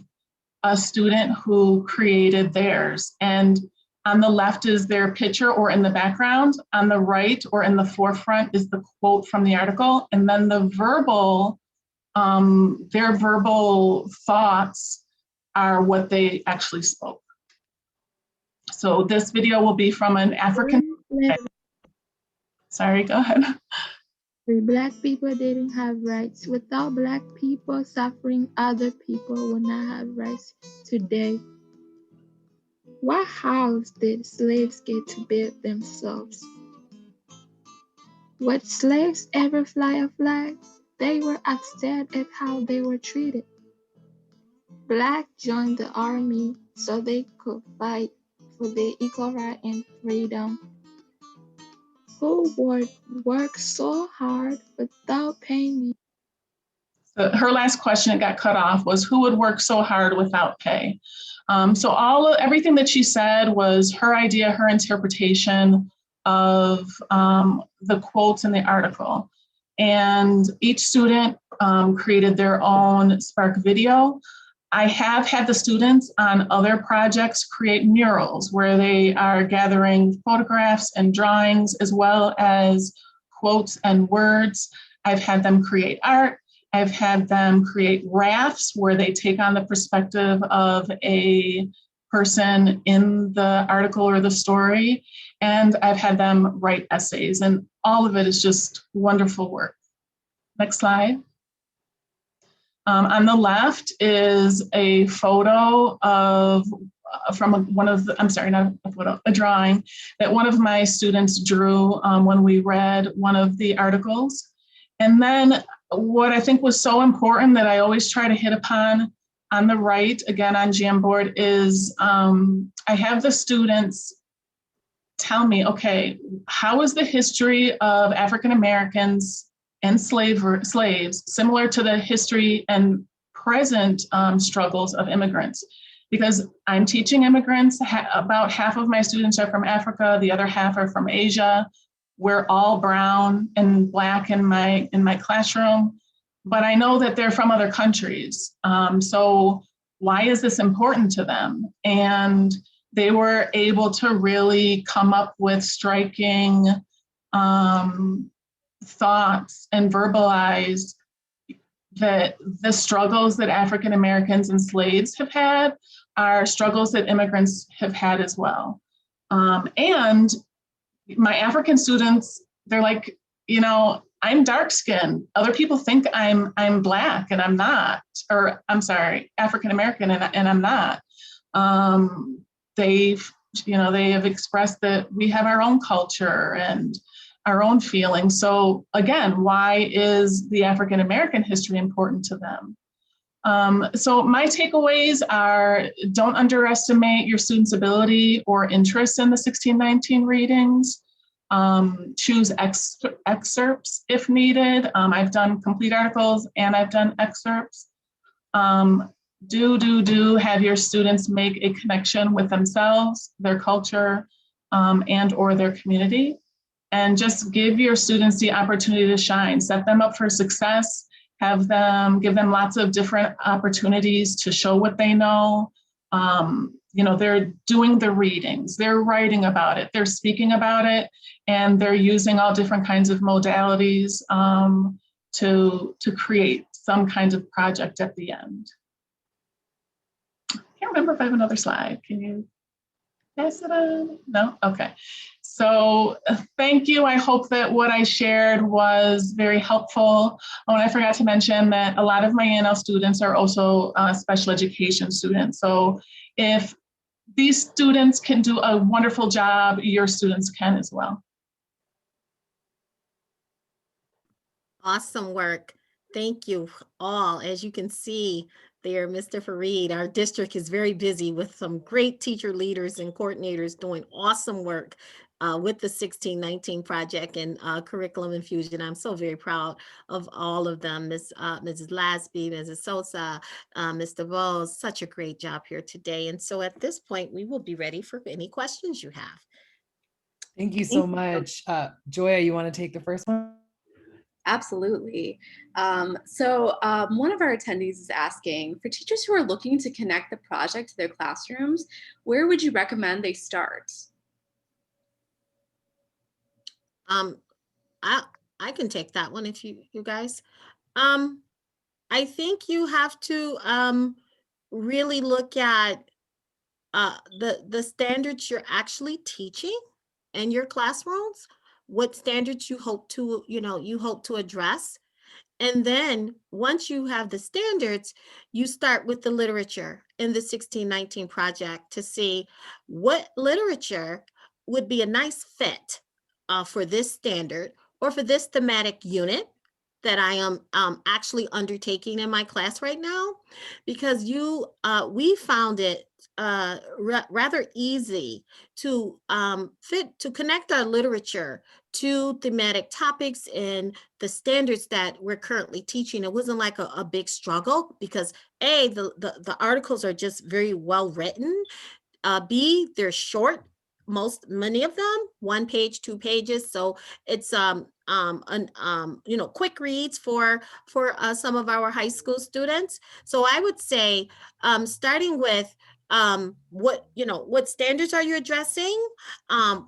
a student who created theirs. And on the left is their picture or in the background. On the right or in the forefront is the quote from the article. And then the verbal, their verbal thoughts are what they actually spoke. So this video will be from an African. Sorry, go ahead. Black people didn't have rights. Without Black people suffering, other people would not have rights today. What house did slaves get to build themselves? Would slaves ever fly a flag? They were upset at how they were treated. Black joined the army so they could fight for their equal right and freedom. Who would work so hard without paying? So her last question, it got cut off, was who would work so hard without pay? So everything that she said was her idea, her interpretation of the quotes in the article. And each student created their own Spark video. I have had the students on other projects create murals where they are gathering photographs and drawings as well as quotes and words. I've had them create art. I've had them create rafts where they take on the perspective of a person in the article or the story. And I've had them write essays, and all of it is just wonderful work. Next slide. On the left is a photo of a drawing that one of my students drew when we read one of the articles. And then what I think was so important that I always try to hit upon on the right, again on Jamboard, is I have the students tell me, okay, how is the history of African Americans and slaves similar to the history and present struggles of immigrants? Because I'm teaching immigrants, about half of my students are from Africa, the other half are from Asia. We're all brown and Black in my classroom, but I know that they're from other countries. So why is this important to them? And they were able to really come up with striking thoughts and verbalize that the struggles that African Americans and slaves have had are struggles that immigrants have had as well. And my African students, they're like, you know, I'm dark skinned. Other people think I'm Black and I'm not, or I'm sorry, African American and I'm not. They have expressed that we have our own culture and our own feelings. So again, why is the African American history important to them? So my takeaways are, don't underestimate your students' ability or interest in the 1619 readings. Choose excerpts if needed. I've done complete articles and I've done excerpts. do have your students make a connection with themselves, their culture, and or their community. And just give your students the opportunity to shine, set them up for success, give them lots of different opportunities to show what they know. They're doing the readings, they're writing about it, they're speaking about it, and they're using all different kinds of modalities to create some kind of project at the end. I can't remember if I have another slide. Can you pass it on? No? Okay. So thank you. I hope that what I shared was very helpful. Oh, and I forgot to mention that a lot of my A&L students are also special education students. So if these students can do a wonderful job, your students can as well. Awesome work. Thank you all. As you can see there, Mr. Fareed, our district is very busy with some great teacher leaders and coordinators doing awesome work with the 1619 project and Curriculum Infusion. I'm so very proud of all of them. Mrs. Lasby, Mrs. Sosa, Ms. Dubose, such a great job here today. And so at this point, we will be ready for any questions you have. Thank you so much. Joya, you want to take the first one? Absolutely. One of our attendees is asking, for teachers who are looking to connect the project to their classrooms, where would you recommend they start? I can take that one if you guys. I think you have to really look at the standards you're actually teaching in your classrooms, what standards you hope to address. And then once you have the standards, you start with the literature in the 1619 project to see what literature would be a nice fit for this standard or for this thematic unit that I am actually undertaking in my class right now, because we found it rather easy to connect our literature to thematic topics and the standards that we're currently teaching. It wasn't like a big struggle because the articles are just very well written. B, they're short, many of them 1 page, 2 pages, so it's quick reads for some of our high school students. So I would say starting with what standards are you addressing,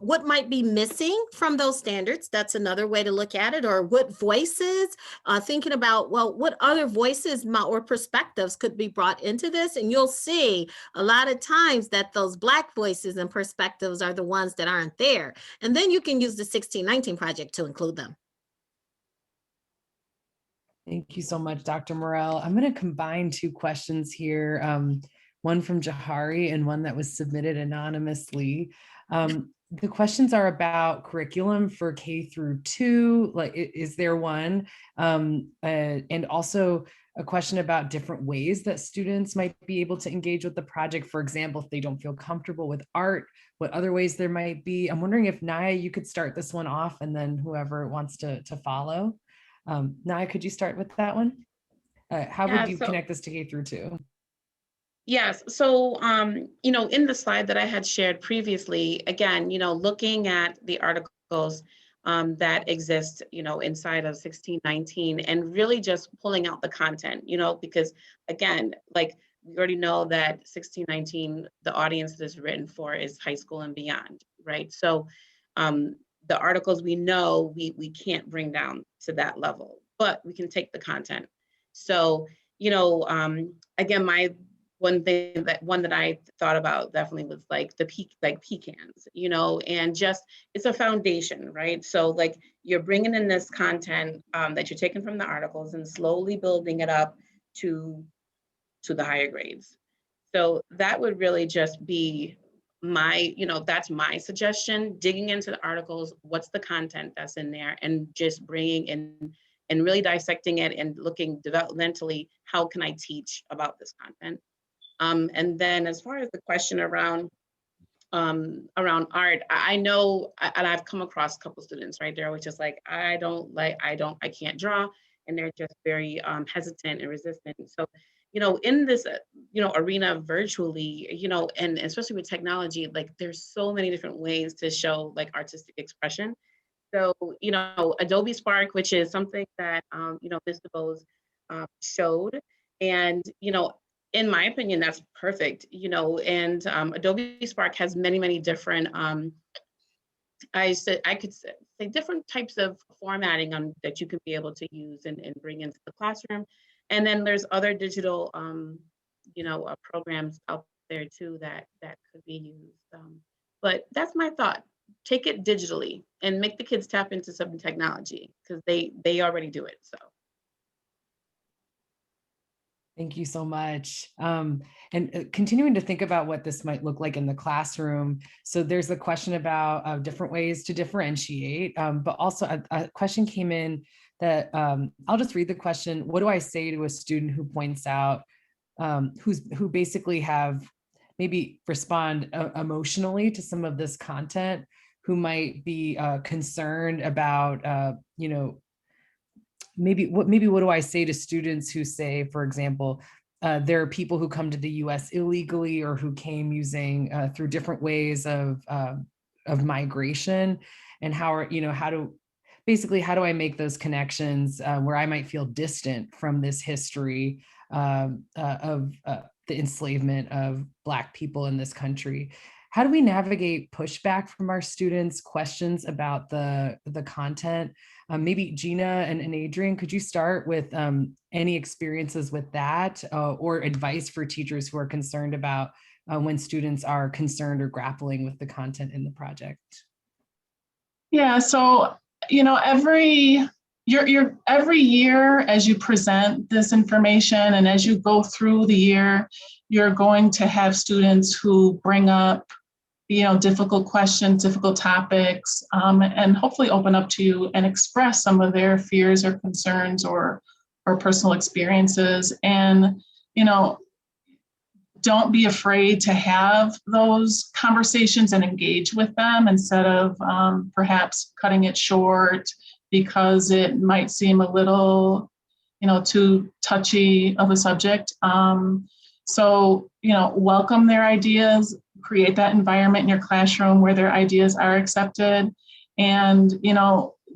what might be missing from those standards, that's another way to look at it, or what voices, thinking about, well, what other voices or perspectives could be brought into this. And you'll see a lot of times that those Black voices and perspectives are the ones that aren't there. And then you can use the 1619 project to include them. Thank you so much, Dr. Morrell. I'm going to combine 2 questions here, one from Jahari and one that was submitted anonymously. The questions are about curriculum for K through 2, like is there one? And also a question about different ways that students might be able to engage with the project. For example, if they don't feel comfortable with art, what other ways there might be. I'm wondering if Naya, you could start this one off and then whoever wants to follow. Naya, could you start with that one? How would you connect this to K through 2? Yes. So, in the slide that I had shared previously, again, looking at the articles that exist, inside of 1619 and really just pulling out the content, because again, like we already know that 1619, the audience that is written for is high school and beyond, right? So the articles we know we can't bring down to that level, but we can take the content. So, again, one that I thought about definitely was like pecans, and just, it's a foundation, right? So like you're bringing in this content that you're taking from the articles and slowly building it up to the higher grades. So that would really just be that's my suggestion, digging into the articles, what's the content that's in there, and just bringing in and really dissecting it and looking developmentally, how can I teach about this content? And then as far as the question around art, I know, and I've come across a couple students right there, which is like, I can't draw. And they're just very hesitant and resistant. So, in this, arena virtually, and especially with technology, like there's so many different ways to show like artistic expression. So, Adobe Spark, which is something that, Ms. Dubose showed, and, in my opinion, that's perfect, and Adobe Spark has many, many different, I could say different types of formatting that you could be able to use and bring into the classroom. And then there's other digital, programs out there too that could be used. But that's my thought. Take it digitally and make the kids tap into some technology because they already do it. So. Thank you so much. And continuing to think about what this might look like in the classroom. So there's a question about different ways to differentiate, but also a question came in that I'll just read the question. What do I say to a student who points out, who basically have maybe respond emotionally to some of this content, who might be concerned about, maybe what do I say to students who say, for example, there are people who come to the U.S. illegally or who came using through different ways of migration, and how do I make those connections where I might feel distant from this history of the enslavement of Black people in this country? How do we navigate pushback from our students, questions about the content? Maybe Genah and Enadrienne, could you start with any experiences with that or advice for teachers who are concerned about when students are concerned or grappling with the content in the project? Yeah, so, every year as you present this information and as you go through the year, you're going to have students who bring up difficult questions, difficult topics, and hopefully open up to you and express some of their fears or concerns or personal experiences. And, don't be afraid to have those conversations and engage with them instead of perhaps cutting it short because it might seem a little, too touchy of a subject. So, welcome their ideas, create that environment in your classroom where their ideas are accepted. And,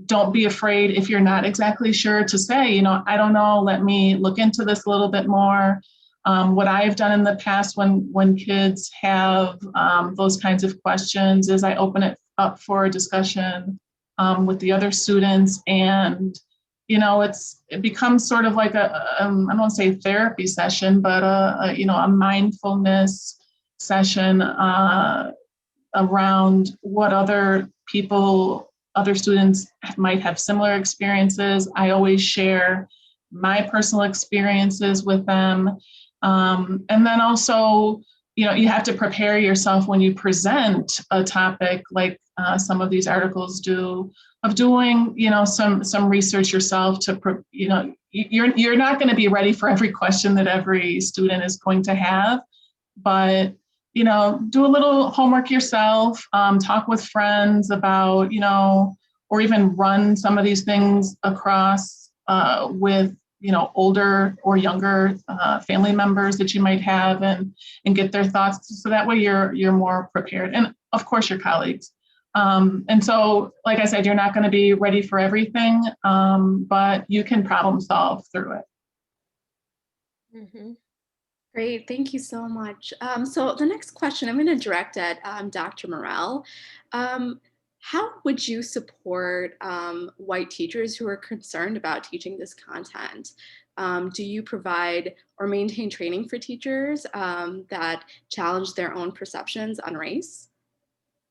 don't be afraid if you're not exactly sure to say, I don't know, let me look into this a little bit more. What I've done in the past when kids have those kinds of questions is I open it up for a discussion with the other students, and it becomes sort of like I don't want to say therapy session, but a mindfulness session around what other students might have similar experiences. I always share my personal experiences with them. And then also, you have to prepare yourself when you present a topic like some of these articles do, of doing, some research yourself to, you're not going to be ready for every question that every student is going to have, but, do a little homework yourself, talk with friends about, or even run some of these things across with, older or younger family members that you might have and get their thoughts. So that way you're more prepared. And of course your colleagues. And so, like I said, you're not going to be ready for everything, but you can problem solve through it. Mm-hmm. Great, thank you so much. So the next question I'm going to direct at Dr. Morrell. How would you support white teachers who are concerned about teaching this content? Do you provide or maintain training for teachers that challenge their own perceptions on race?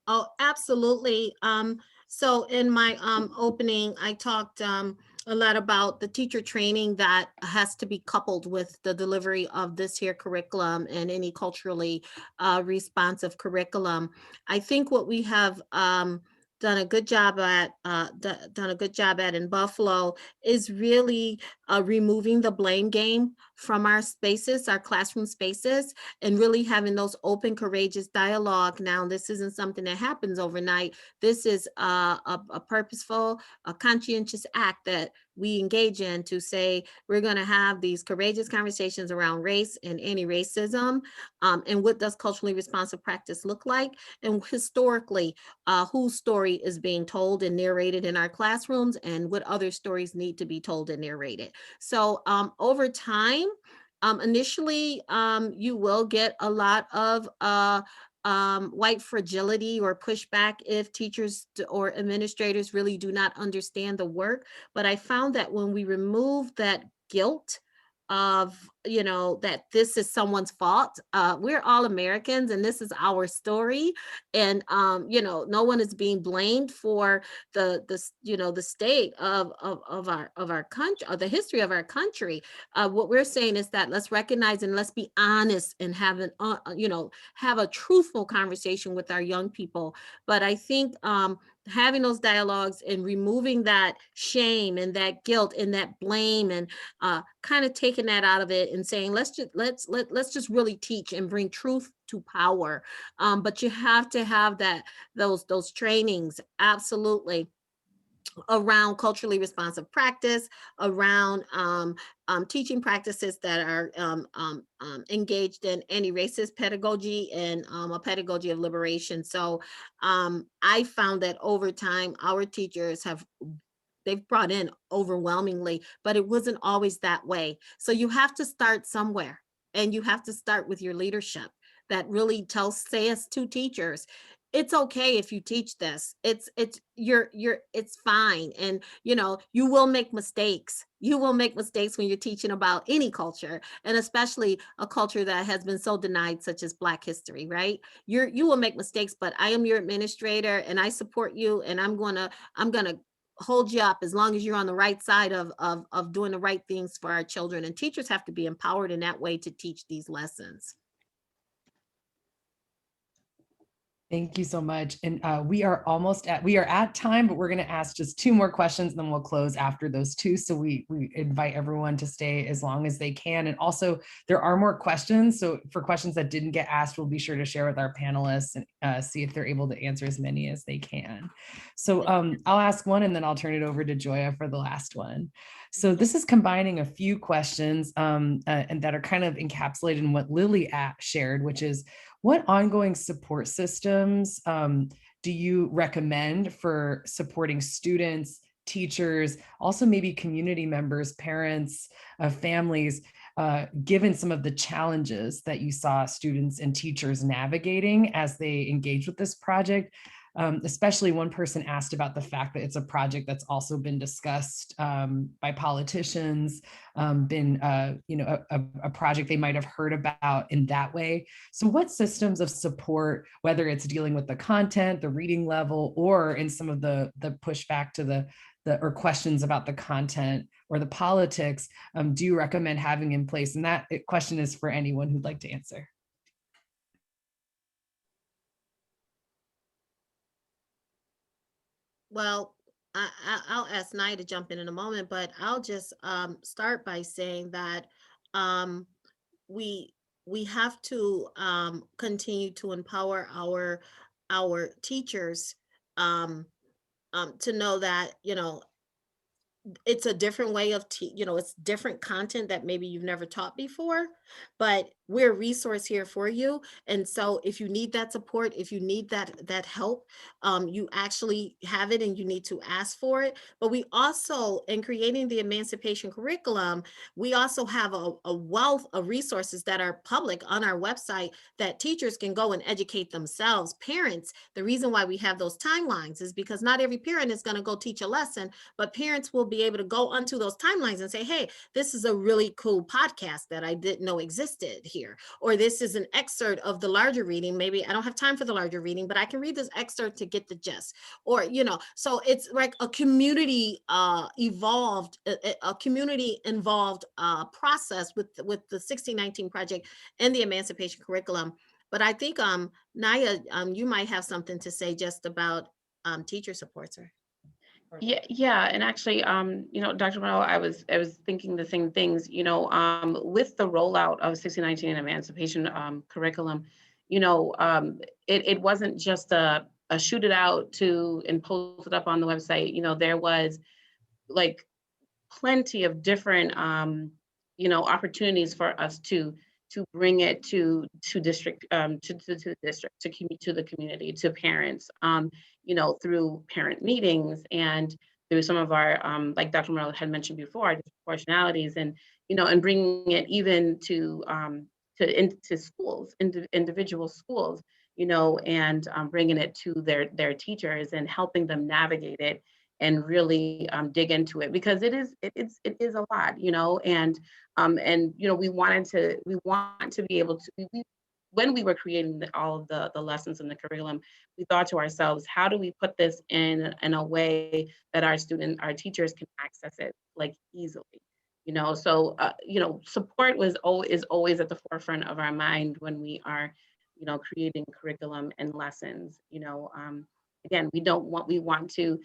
Oh, absolutely. So in my opening, I talked a lot about the teacher training that has to be coupled with the delivery of this here curriculum and any culturally responsive curriculum. I think what we have done a good job at in Buffalo is really removing the blame game from our spaces, our classroom spaces, and really having those open, courageous dialogue. Now, this isn't something that happens overnight. This is a purposeful, a conscientious act that we engage in to say, we're going to have these courageous conversations around race and anti-racism, and what does culturally responsive practice look like, and historically, whose story is being told and narrated in our classrooms, and what other stories need to be told and narrated. So over time, initially, you will get a lot of white fragility or pushback if teachers or administrators really do not understand the work. But I found that when we remove that guilt of, that this is someone's fault, we're all Americans and this is our story, and no one is being blamed for the state of our country, or the history of our country. What we're saying is that let's recognize and let's be honest and have have a truthful conversation with our young people. But I think having those dialogues and removing that shame and that guilt and that blame, and kind of taking that out of it and saying, let's just really teach and bring truth to power. But you have to have those trainings, absolutely, around culturally responsive practice, around teaching practices that are engaged in anti-racist pedagogy and a pedagogy of liberation. So I found that over time, our teachers they've brought in overwhelmingly, but it wasn't always that way. So you have to start somewhere, and you have to start with your leadership that really says to teachers, it's okay if you teach this. It's fine. And you will make mistakes. You will make mistakes when you're teaching about any culture, and especially a culture that has been so denied, such as Black history, right? You will make mistakes, but I am your administrator and I support you, and I'm gonna hold you up as long as you're on the right side of doing the right things for our children. And teachers have to be empowered in that way to teach these lessons. Thank you so much. And we are at time, but we're going to ask just 2 more questions, and then we'll close after those 2. So we invite everyone to stay as long as they can. And also there are more questions. So for questions that didn't get asked, we'll be sure to share with our panelists and see if they're able to answer as many as they can. So I'll ask one, and then I'll turn it over to Joya for the last one. So this is combining a few questions and that are kind of encapsulated in what Lily shared, which is, what ongoing support systems do you recommend for supporting students, teachers, also maybe community members, parents, families, given some of the challenges that you saw students and teachers navigating as they engage with this project? Especially one person asked about the fact that it's a project that's also been discussed by politicians, been a project they might have heard about in that way. So what systems of support, whether it's dealing with the content, the reading level, or in some of the pushback to or questions about the content or the politics, do you recommend having in place? And that question is for anyone who'd like to answer. Well, I'll ask Nye to jump in a moment, but I'll just start by saying that we have to continue to empower our teachers to know that it's a different way of it's different content that maybe you've never taught before, but we're a resource here for you. And so if you need that support, if you need that help, you actually have it and you need to ask for it. But we also, in creating the Emancipation curriculum, we also have a wealth of resources that are public on our website that teachers can go and educate themselves. Parents, the reason why we have those timelines is because not every parent is going to go teach a lesson, but parents will be able to go onto those timelines and say, hey, this is a really cool podcast that I didn't know existed here, or this is an excerpt of the larger reading. Maybe I don't have time for the larger reading, but I can read this excerpt to get the gist, or so it's like a community involved process with the 1619 project and the Emancipation curriculum. But I think Naya, you might have something to say just about teacher supports. Yeah, and actually, Dr. Morrell, I was thinking the same things. With the rollout of 1619 and Emancipation curriculum, it wasn't just a shoot it out and post it up on the website. There was like plenty of different, opportunities for us to bring it to district, to the district, to the community, to parents, through parent meetings and through some of our, like Dr. Morrell had mentioned before, disproportionalities, and and bringing it even to into schools, individual schools, and bringing it to their teachers and helping them navigate it and really dig into it, because it is a lot, and we want to be able to, when we were creating all of the lessons in the curriculum, we thought to ourselves, how do we put this in a way that our teachers can access it like easily, so support is always at the forefront of our mind when we are creating curriculum and lessons. Again, we want to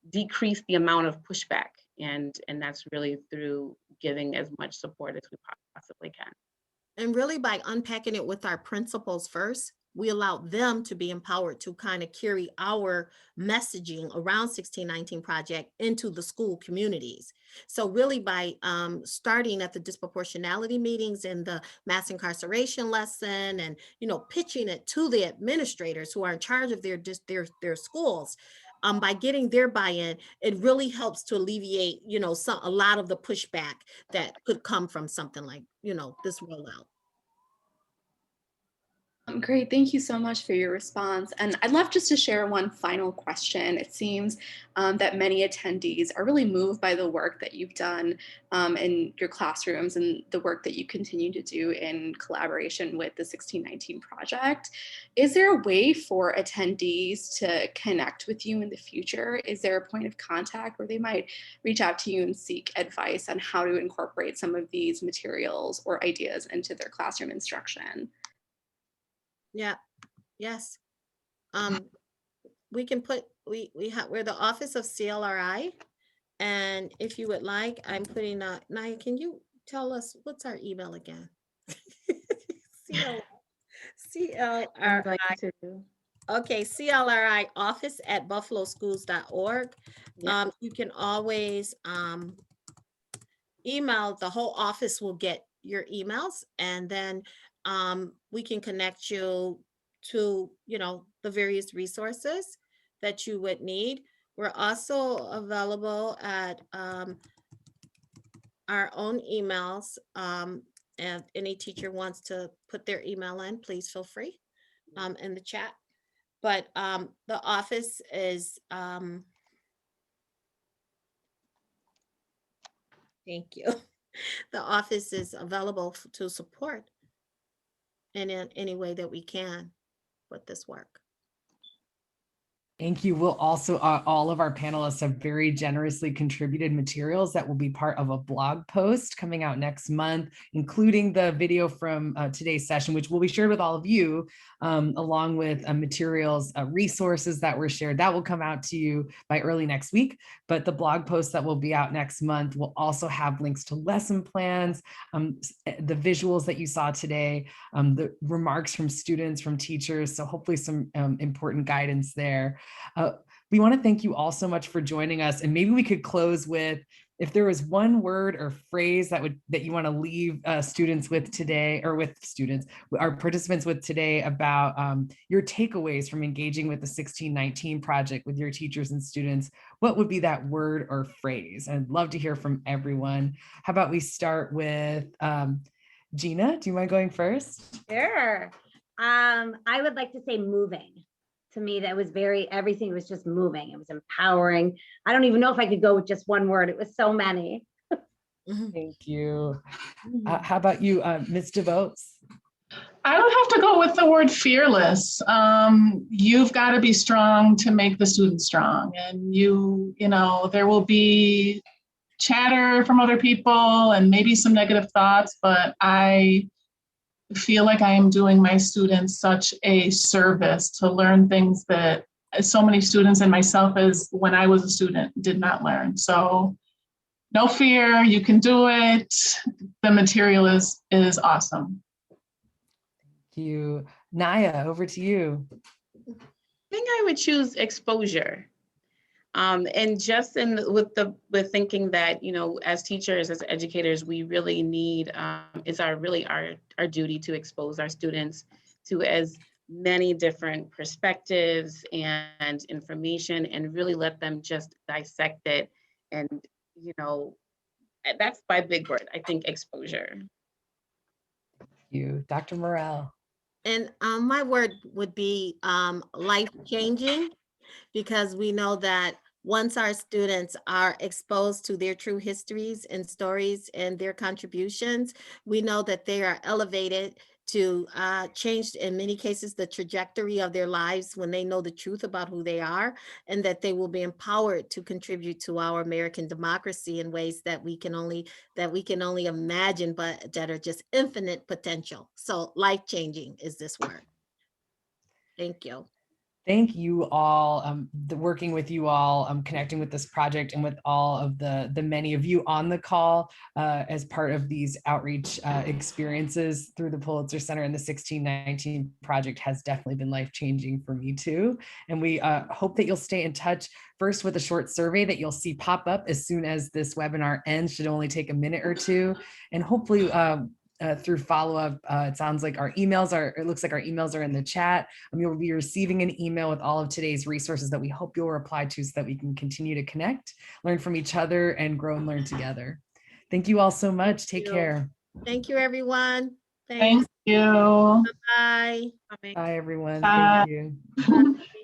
decrease the amount of pushback, and that's really through giving as much support as we possibly can. And really, by unpacking it with our principals first, we allow them to be empowered to kind of carry our messaging around 1619 Project into the school communities. So really, by starting at the disproportionality meetings and the mass incarceration lesson, and pitching it to the administrators who are in charge of their schools, by getting their buy-in, it really helps to alleviate a lot of the pushback that could come from something like this rollout. Great, thank you so much for your response. And I'd love just to share one final question. It seems that many attendees are really moved by the work that you've done in your classrooms and the work that you continue to do in collaboration with the 1619 Project. Is there a way for attendees to connect with you in the future? Is there a point of contact where they might reach out to you and seek advice on how to incorporate some of these materials or ideas into their classroom instruction? Yeah. Yes. We can put, we're the office of CLRI. And if you would like, I'm putting Naya, can you tell us what's our email again? CLRI. Okay, CLRI office at buffaloschools.org. Yeah. You can always email, the whole office will get your emails, and then we can connect you to the various resources that you would need. We're also available at our own emails, and any teacher wants to put their email in, please feel free in the chat. But the office is thank you. The office is available to support in any way that we can with this work. Thank you. We'll also, all of our panelists have very generously contributed materials that will be part of a blog post coming out next month, including the video from today's session, which will be shared with all of you, along with materials, resources that were shared. That will come out to you by early next week. But the blog post that will be out next month will also have links to lesson plans, the visuals that you saw today, the remarks from students, from teachers. So hopefully some important guidance there. We want to thank you all so much for joining us, and maybe we could close with, if there was one word or phrase that you want to leave students with today, or with students, our participants with today, about your takeaways from engaging with the 1619 Project with your teachers and students, what would be that word or phrase? I'd love to hear from everyone. How about we start with Genah? Do you mind going first? Sure. I would like to say moving. To me, that was everything was just moving. It was empowering. I don't even know if I could go with just one word. It was so many. Thank you. How about you, Ms. Dubose? I would have to go with the word fearless. You've got to be strong to make the students strong. And there will be chatter from other people and maybe some negative thoughts, but I feel like I am doing my students such a service to learn things that so many students, and myself as when I was a student, did not learn. So no fear, you can do it. The material is awesome. Thank you. Naya, over to you. I think I would choose exposure. And just with thinking that, you know, as teachers, as educators, we really need, it's our duty to expose our students to as many different perspectives and information, and really let them just dissect it. And, you know, that's my big word, I think, exposure. Thank you, Dr. Morrell. And my word would be life-changing, because we know that once our students are exposed to their true histories and stories and their contributions, we know that they are elevated to change, in many cases, the trajectory of their lives when they know the truth about who they are, and that they will be empowered to contribute to our American democracy in ways that we can only imagine, but that are just infinite potential. So life-changing is this word. Thank you. Thank you all, working with you all, connecting with this project, and with all of the many of you on the call as part of these outreach experiences through the Pulitzer Center, and the 1619 project has definitely been life-changing for me too. And we hope that you'll stay in touch, first with a short survey that you'll see pop up as soon as this webinar ends. Should only take a minute or two, and hopefully through follow-up, it sounds like it looks like our emails are in the chat. You'll be receiving an email with all of today's resources that we hope you'll reply to, so that we can continue to connect, learn from each other, and grow and learn together. Thank you all so much. Take care. Thank you, everyone. Thank you. Bye. Bye, everyone. Bye. Thank you. Bye.